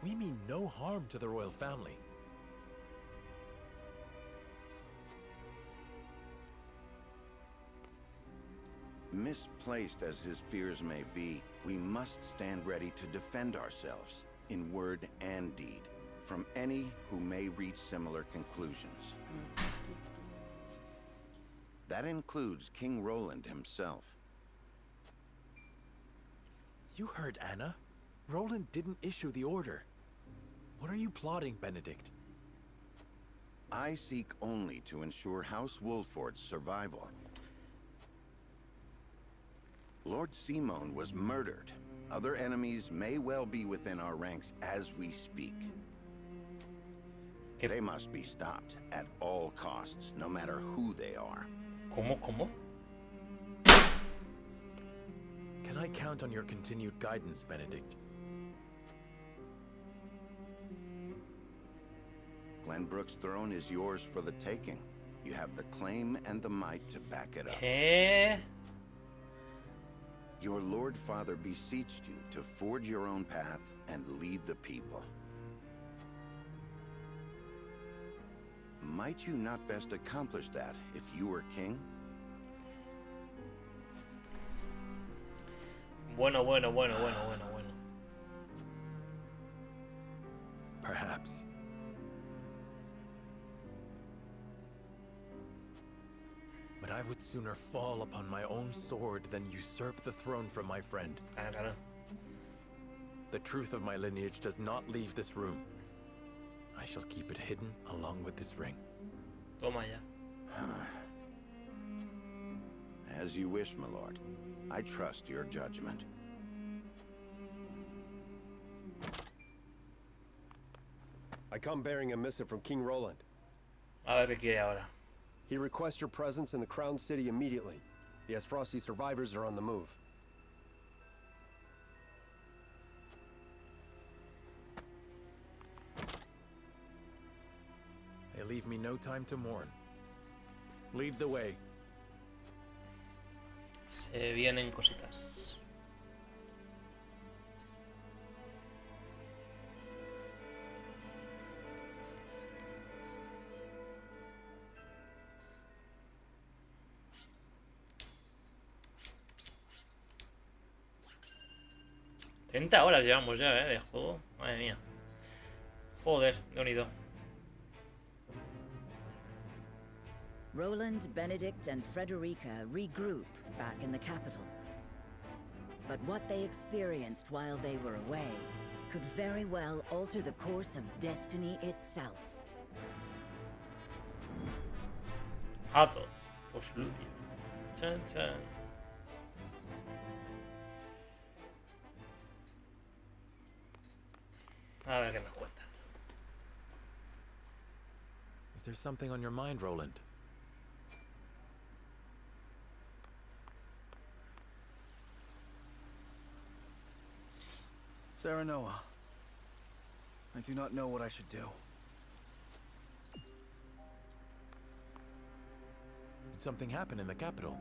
Speaker 10: We mean no harm to the royal family.
Speaker 19: Misplaced as his fears may be, we must stand ready to defend ourselves, in word and deed, from any who may reach similar conclusions. That includes King Roland himself.
Speaker 10: You heard Anna. Roland didn't issue the order. What are you plotting, Benedict?
Speaker 19: I seek only to ensure House Wolfort's survival. Lord Simone was murdered. Other enemies may well be within our ranks as we speak. They must be stopped at all costs, no matter who they are.
Speaker 1: ¿Cómo?
Speaker 10: Can I count on your continued guidance, Benedict?
Speaker 19: Glenbrook's throne is yours for the taking. You have the claim and the might to back it up.
Speaker 1: ¿Qué?
Speaker 19: Your Lord Father beseeched you to forge your own path and lead the people. Might you not best accomplish that if you were king?
Speaker 1: Bueno.
Speaker 10: Perhaps. But I would sooner fall upon my own sword than usurp the throne from my friend.
Speaker 1: Claro.
Speaker 10: The truth of my lineage does not leave this room. I shall keep it hidden along with this ring.
Speaker 1: Toma ya.
Speaker 19: As you wish, my lord. I trust your judgment.
Speaker 16: I come bearing a missive from King Roland.
Speaker 1: A ver qué quiere ahora.
Speaker 16: He requests your presence in the Crown City immediately. The Frosty survivors are on the move.
Speaker 10: They leave me no time to mourn. Lead the way.
Speaker 1: Se vienen cositas. $30 horas llevamos ya, de juego. Madre mía. Joder, de unido.
Speaker 6: Roland, Benedict, and Frederica regroup back in the capital. But what they experienced while they were away could very well alter the course of destiny itself.
Speaker 1: Hado. Posludio. Chan chan. A ver qué nos cuentan.
Speaker 10: Is there something on your mind, Roland?
Speaker 8: Serenoa, I do not know what I should do.
Speaker 10: Did something happen in the capital?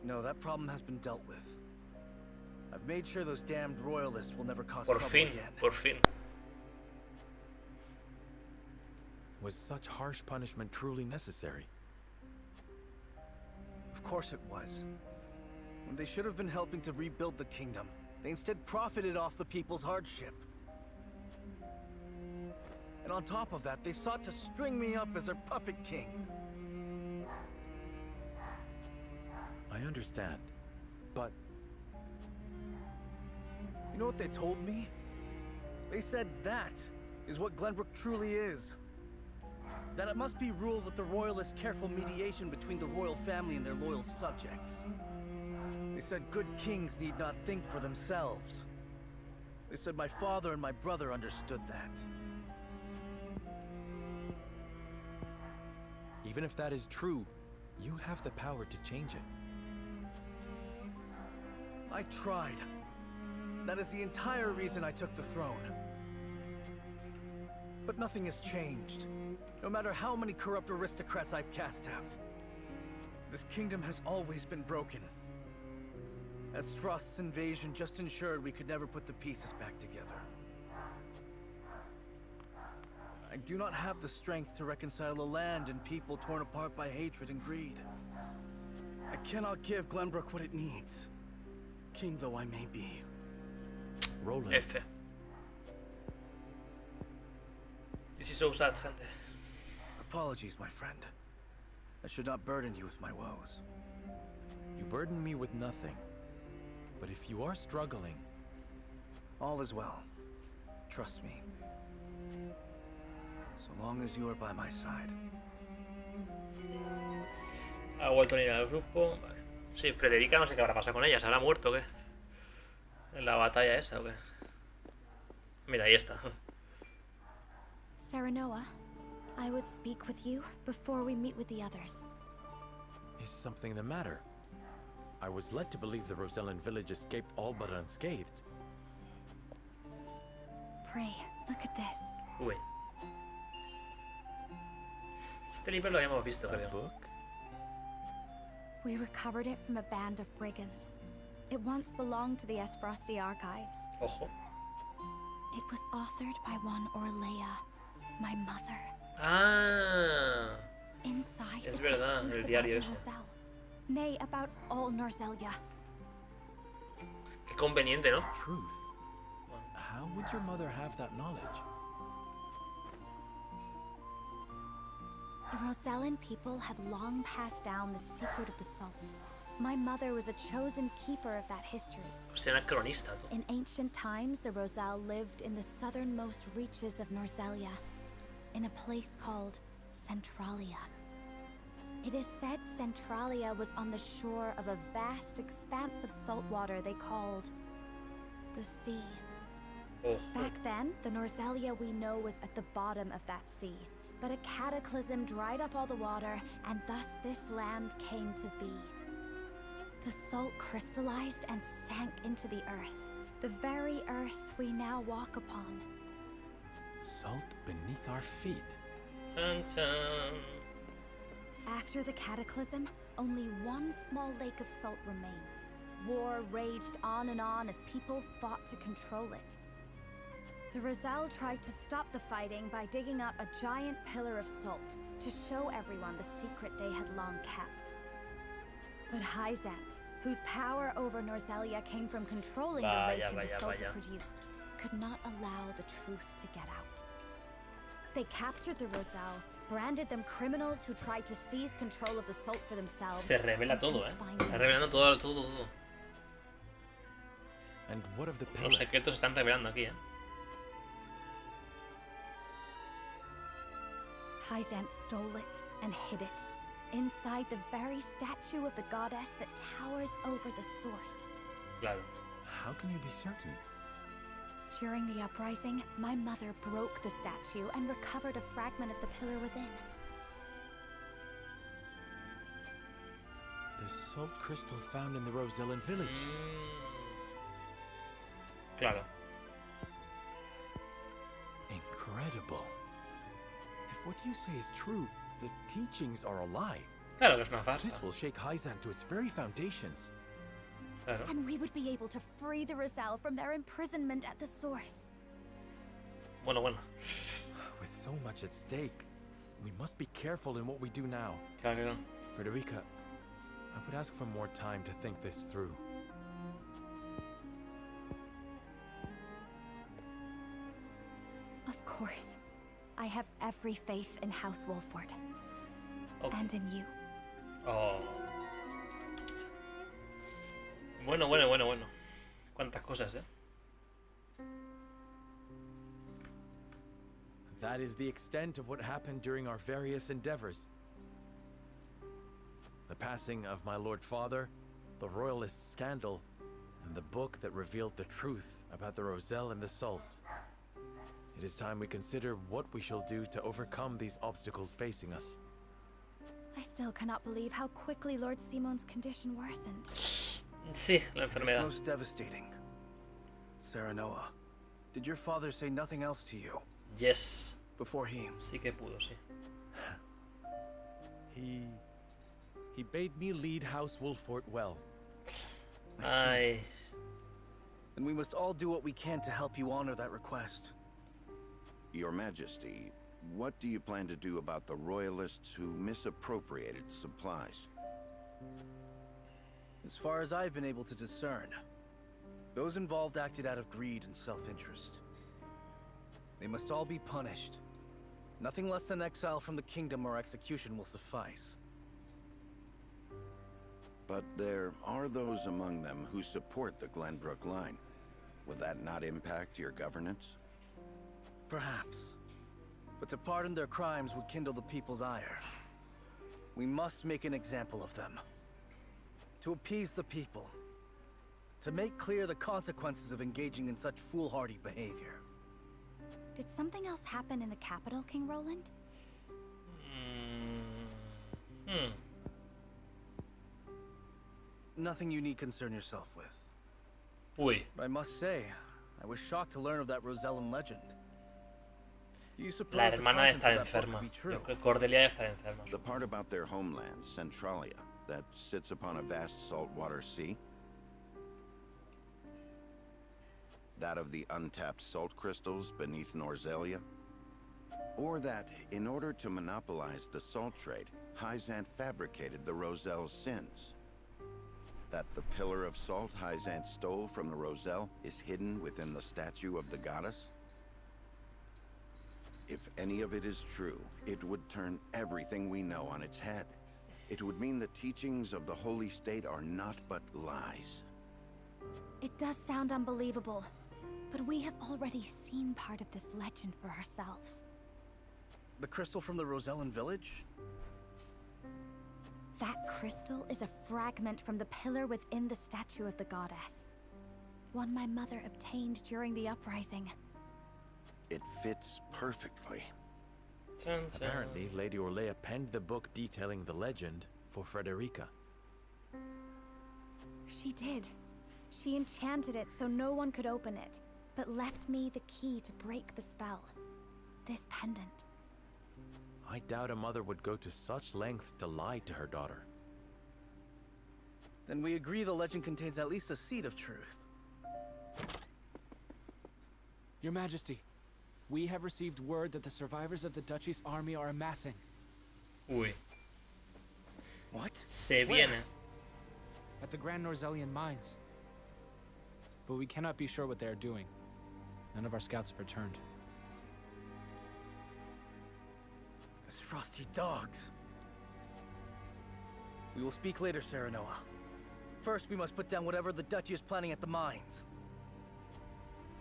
Speaker 8: No, that problem has been dealt with. I've made sure those damned royalists will never cause
Speaker 1: Por
Speaker 8: trouble
Speaker 1: fin,
Speaker 8: again.
Speaker 1: por fin.
Speaker 10: Was such harsh punishment truly necessary?
Speaker 8: Of course it was. When they should have been helping to rebuild the kingdom, they instead profited off the people's hardship. And on top of that, they sought to string me up as their puppet king.
Speaker 10: I understand, but...
Speaker 8: You know what they told me? They said that is what Glenbrook truly is. That it must be ruled with the royalists' careful mediation between the royal family and their loyal subjects. They said good kings need not think for themselves. They said my father and my brother understood that.
Speaker 10: Even if that is true, you have the power to change it.
Speaker 8: I tried. That is the entire reason I took the throne. But nothing has changed, no matter how many corrupt aristocrats I've cast out. This kingdom has always been broken. As Thrust's invasion just ensured we could never put the pieces back together. I do not have the strength to reconcile a land and people torn apart by hatred and greed. I cannot give Glenbrook what it needs, king though I may be.
Speaker 10: Roland.
Speaker 1: F. This is so sad, gente.
Speaker 8: Apologies, my friend. I should not burden you with my woes.
Speaker 10: You burden me with nothing. But if you are struggling...
Speaker 8: All is well. Trust me. So long as you are by my side.
Speaker 1: Ha vuelto a ir al grupo. Vale. Sí, Frederica, no sé qué habrá pasado con ella. ¿Se habrá muerto o qué? ¿En la batalla esa o qué? Mira, ahí está.
Speaker 12: Serenoa, I would speak with you before we meet with the others.
Speaker 10: Is something the matter? I was led to believe the Rosellan village escaped all but unscathed.
Speaker 12: Pray, look at this.
Speaker 1: Uy. Este libro lo habíamos visto, creo.
Speaker 10: Book?
Speaker 12: We recovered it from a band of brigands. It once belonged to the Esfrosti archives.
Speaker 1: Ojo.
Speaker 12: It was authored by one Orlea, my mother.
Speaker 1: Ah.
Speaker 12: Inside
Speaker 1: Es
Speaker 12: is
Speaker 1: verdad,
Speaker 12: the truth
Speaker 1: el diario
Speaker 12: about the
Speaker 1: ese.
Speaker 12: Roselle. Nay, about all Norzelia.
Speaker 1: Qué conveniente, ¿no?
Speaker 10: Truth? How would your mother have that knowledge?
Speaker 12: The Rosellan people have long passed down the secret of the salt. My mother was a chosen keeper of that history.
Speaker 1: Hostia, era cronista, tú.
Speaker 12: In ancient times, the Roselle lived in the southernmost reaches of Norzelia, in a place called Centralia. It is said Centralia was on the shore of a vast expanse of salt water they called the sea.
Speaker 1: Ojo.
Speaker 12: Back then, the Norzelia we know was at the bottom of that sea, but a cataclysm dried up all the water, and thus this land came to be. The salt crystallized and sank into the earth, the very earth we now walk upon.
Speaker 10: Salt beneath our feet.
Speaker 1: Chan chan.
Speaker 12: After the cataclysm, only one small lake of salt remained. War raged on and on as people fought to control it. The Roselle tried to stop the fighting by digging up a giant pillar of salt to show everyone the secret they had long kept. But Hyzant, whose power over Norzelia came from controlling the lake and the salt it produced, could not allow the truth to get out. They captured the Roselle, branded them criminals who tried to seize control of the salt for themselves.
Speaker 1: Se revela todo, Está revelando todo.
Speaker 10: And what of the pillar?
Speaker 1: Los secretos se están revelando aquí,
Speaker 12: Hyzant stole it and hid it inside the very statue of the goddess that towers over the source.
Speaker 1: Claro.
Speaker 10: How can you be certain?
Speaker 12: During the uprising, my mother broke the statue and recovered a fragment of the pillar within.
Speaker 10: The salt crystal found in the Rosellan village.
Speaker 1: Claro.
Speaker 10: Incredible. If what you say is true, the teachings are a lie.
Speaker 1: Claro que es una farsa.
Speaker 10: This will shake Hyzant to its very foundations.
Speaker 1: Claro.
Speaker 12: And we would be able to free the Roselle from their imprisonment at the source.
Speaker 1: Bueno.
Speaker 10: With so much at stake, we must be careful in what we do now.
Speaker 1: Claro.
Speaker 10: Frederica, I would ask for more time to think this through.
Speaker 12: Of course. I have every faith in House Wolford.
Speaker 1: Oh.
Speaker 12: And in you.
Speaker 1: Oh. Bueno. Cuántas cosas,
Speaker 10: That is the extent of what happened during our various endeavors. The passing of my Lord Father, the Royalist scandal, and the book that revealed the truth about the Roselle and the salt. It is time we consider what we shall do to overcome these obstacles facing us.
Speaker 12: I still cannot believe how quickly Lord Simon's condition worsened.
Speaker 1: Sí, la
Speaker 8: It's
Speaker 1: enfermedad.
Speaker 8: most devastating. Serenoa, did your father say nothing else to you?
Speaker 1: Yes.
Speaker 8: Before he...
Speaker 1: Sí que pudo, sí.
Speaker 10: He bade me lead House Wolfort well.
Speaker 1: Ay.
Speaker 8: And we must all do what we can to help you honor that request.
Speaker 19: Your Majesty, what do you plan to do about the royalists who misappropriated supplies?
Speaker 8: As far as I've been able to discern, those involved acted out of greed and self-interest. They must all be punished. Nothing less than exile from the kingdom or execution will suffice.
Speaker 19: But there are those among them who support the Glenbrook line. Would that not impact your governance?
Speaker 8: Perhaps. But to pardon their crimes would kindle the people's ire. We must make an example of them. To appease the people. To make clear the consequences of engaging in such foolhardy behavior.
Speaker 12: Did something else happen in the capital, King Roland?
Speaker 8: Nothing you need concern yourself with.
Speaker 1: Uy.
Speaker 8: But I must say, I was shocked to learn of that Rosellan legend. Do you suppose
Speaker 1: La hermana
Speaker 8: the
Speaker 1: está
Speaker 8: contents of that book
Speaker 1: enferma.
Speaker 8: could be true?
Speaker 1: Yo creo que Cordelia está enferma.
Speaker 19: The part about their homeland, Centralia, that sits upon a vast saltwater sea? That of the untapped salt crystals beneath Norzelia? Or that, in order to monopolize the salt trade, Hyzant fabricated the Roselle's sins? That the pillar of salt Hyzant stole from the Roselle is hidden within the statue of the goddess? If any of it is true, it would turn everything we know on its head. It would mean the teachings of the Holy State are not but lies.
Speaker 12: It does sound unbelievable, but we have already seen part of this legend for ourselves.
Speaker 8: The crystal from the Rosellan village?
Speaker 12: That crystal is a fragment from the pillar within the statue of the goddess. One my mother obtained during the uprising.
Speaker 19: It fits perfectly.
Speaker 10: Apparently, Lady Orlea penned the book detailing the legend for Frederica.
Speaker 12: She did. She enchanted it so no one could open it, but left me the key to break the spell. This pendant.
Speaker 10: I doubt a mother would go to such lengths to lie to her daughter.
Speaker 8: Then we agree the legend contains at least a seed of truth.
Speaker 7: Your Majesty, we have received word that the survivors of the Duchy's army are amassing.
Speaker 1: Uy.
Speaker 8: What?
Speaker 1: Se viene.
Speaker 7: At the Grand Norzellian mines. But we cannot be sure what they are doing. None of our scouts have returned.
Speaker 8: These frosty dogs. We will speak later, Serenoa. First, we must put down whatever the Duchy is planning at the mines.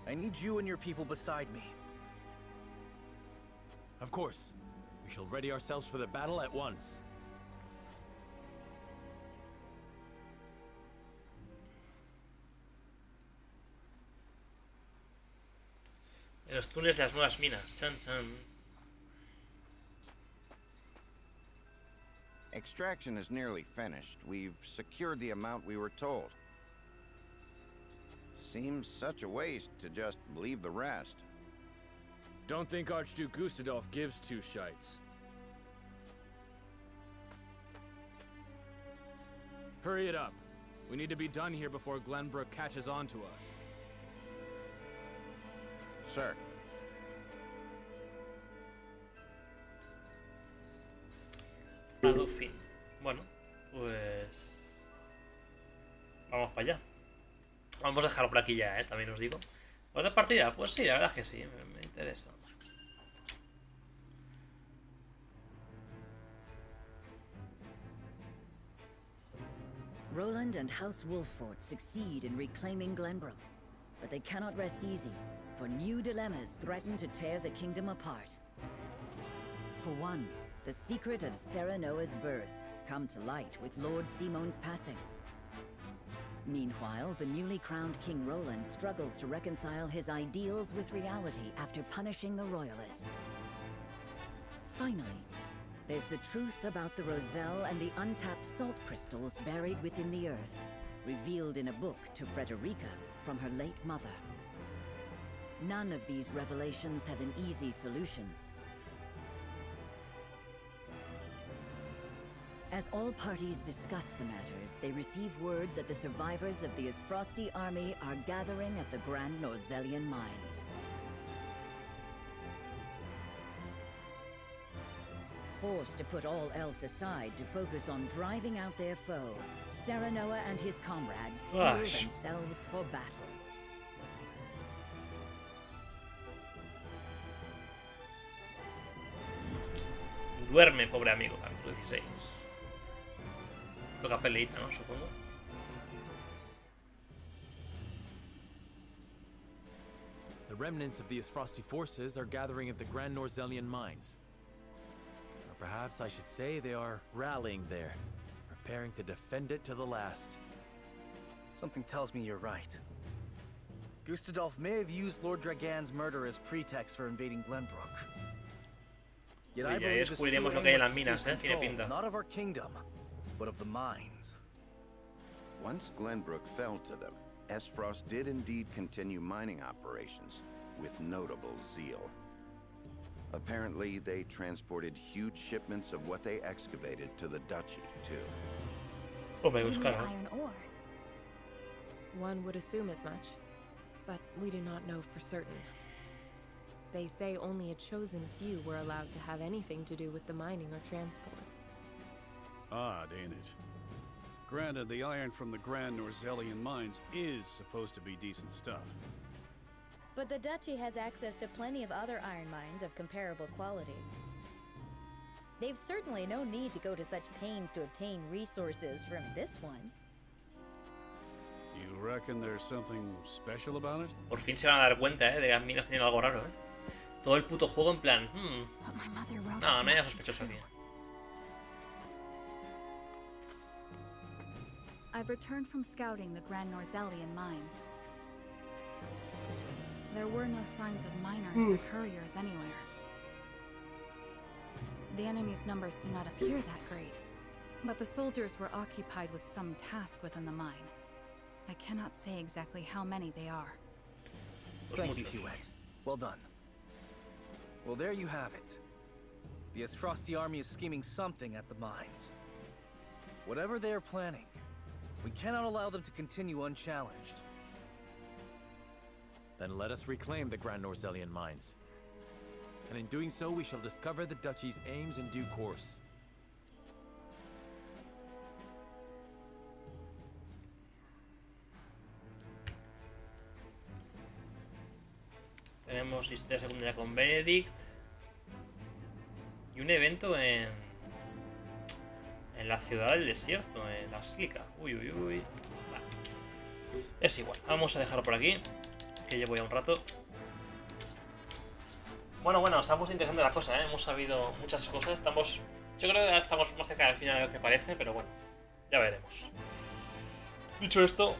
Speaker 8: I need you and your people beside me.
Speaker 10: Of course. We shall ready ourselves for the battle at once.
Speaker 1: En los túneles de las nuevas minas. Chan, chan.
Speaker 19: Extraction is nearly finished. We've secured the amount we were told. Seems such a waste to just leave the rest.
Speaker 21: Don't think Archduke Gustadolf gives two shites. Hurry it up. We need to be done here before Glenbrook catches on to us.
Speaker 19: Sir.
Speaker 1: Fin. Bueno, pues... vamos para allá. Vamos a dejarlo por aquí ya, también os digo. ¿Otra partida? Pues sí, la verdad es que sí, me interesa.
Speaker 6: Roland and House Wolfort succeed in reclaiming Glenbrook, but they cannot rest easy, for new dilemmas threaten to tear the kingdom apart. For one, the secret of Serenoa's birth come to light with Lord Simon's passing. Meanwhile, the newly crowned King Roland struggles to reconcile his ideals with reality after punishing the Royalists. Finally, There's the truth about the Roselle and the untapped salt crystals buried within the earth, revealed in a book to Frederica from her late mother. None of these revelations have an easy solution. As all parties discuss the matters, they receive word that the survivors of the Isfrosti army are gathering at the Grand Norzelian mines. Forced to put all else aside to focus on driving out their foe, Serenoa and his comrades steel themselves for battle.
Speaker 1: Duerme, pobre amigo, capítulo 16. Toca peleita, ¿no? Supongo.
Speaker 10: The remnants of the Isfrosti forces are gathering at the Grand Norzelian mines. Or perhaps I should say they are rallying there, preparing to defend it to the last.
Speaker 8: Something tells me you're right. Gustadolf may have used Lord Dragan's murder as pretext for invading Glenbrook. Yet I believe his true aim was to seize control, not of our kingdom, but of the mines.
Speaker 19: Once Glenbrook fell to them, Esfrost did indeed continue mining operations with notable zeal. Apparently, they transported huge shipments of what they excavated to the duchy, too.
Speaker 1: Oh, me gusta.
Speaker 12: Iron ore.
Speaker 15: One would assume as much, but we do not know for certain. They say only a chosen few were allowed to have anything to do with the mining or transport.
Speaker 11: Odd, ain't it? Granted, the iron from the Grand Norzelian mines is supposed to be decent stuff.
Speaker 6: But the Duchy has access to plenty of other iron mines of comparable quality. They've certainly no need to go to such pains to obtain resources from this one.
Speaker 11: You reckon there's something special about it?
Speaker 1: Por fin se van a dar cuenta, de que las minas tienen algo raro, Todo el puto juego en plan, No, no hay nada sospechoso aquí.
Speaker 5: I've returned from scouting the Grand Norzelian mines. There were no signs of miners or couriers anywhere. The enemy's numbers do not appear that great, but the soldiers were occupied with some task within the mine. I cannot say exactly how many they are.
Speaker 8: Thank you, Hewitt. Well done. Well, there you have it. The Isfrosti army is scheming something at the mines. Whatever they are planning, we cannot allow them to continue unchallenged.
Speaker 10: Then let us reclaim the Grand Norzelian mines. And in doing so, we shall discover the Duchy's aims in due course.
Speaker 1: Tenemos historia secundaria con Benedict. Y un evento en la ciudad del desierto, en la Sílica. Uy. Vale. Es igual, vamos a dejarlo por aquí, que llevo ya un rato. Bueno, se ha puesto interesante la cosa, Hemos sabido muchas cosas. Yo creo que ya estamos más cerca del final de lo que parece, pero bueno, ya veremos. Dicho esto,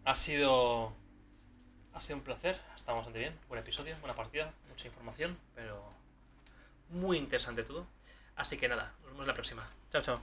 Speaker 1: ha sido un placer. Está bastante bien, buen episodio, buena partida, mucha información, pero muy interesante todo. Así que nada, nos vemos la próxima. Chao.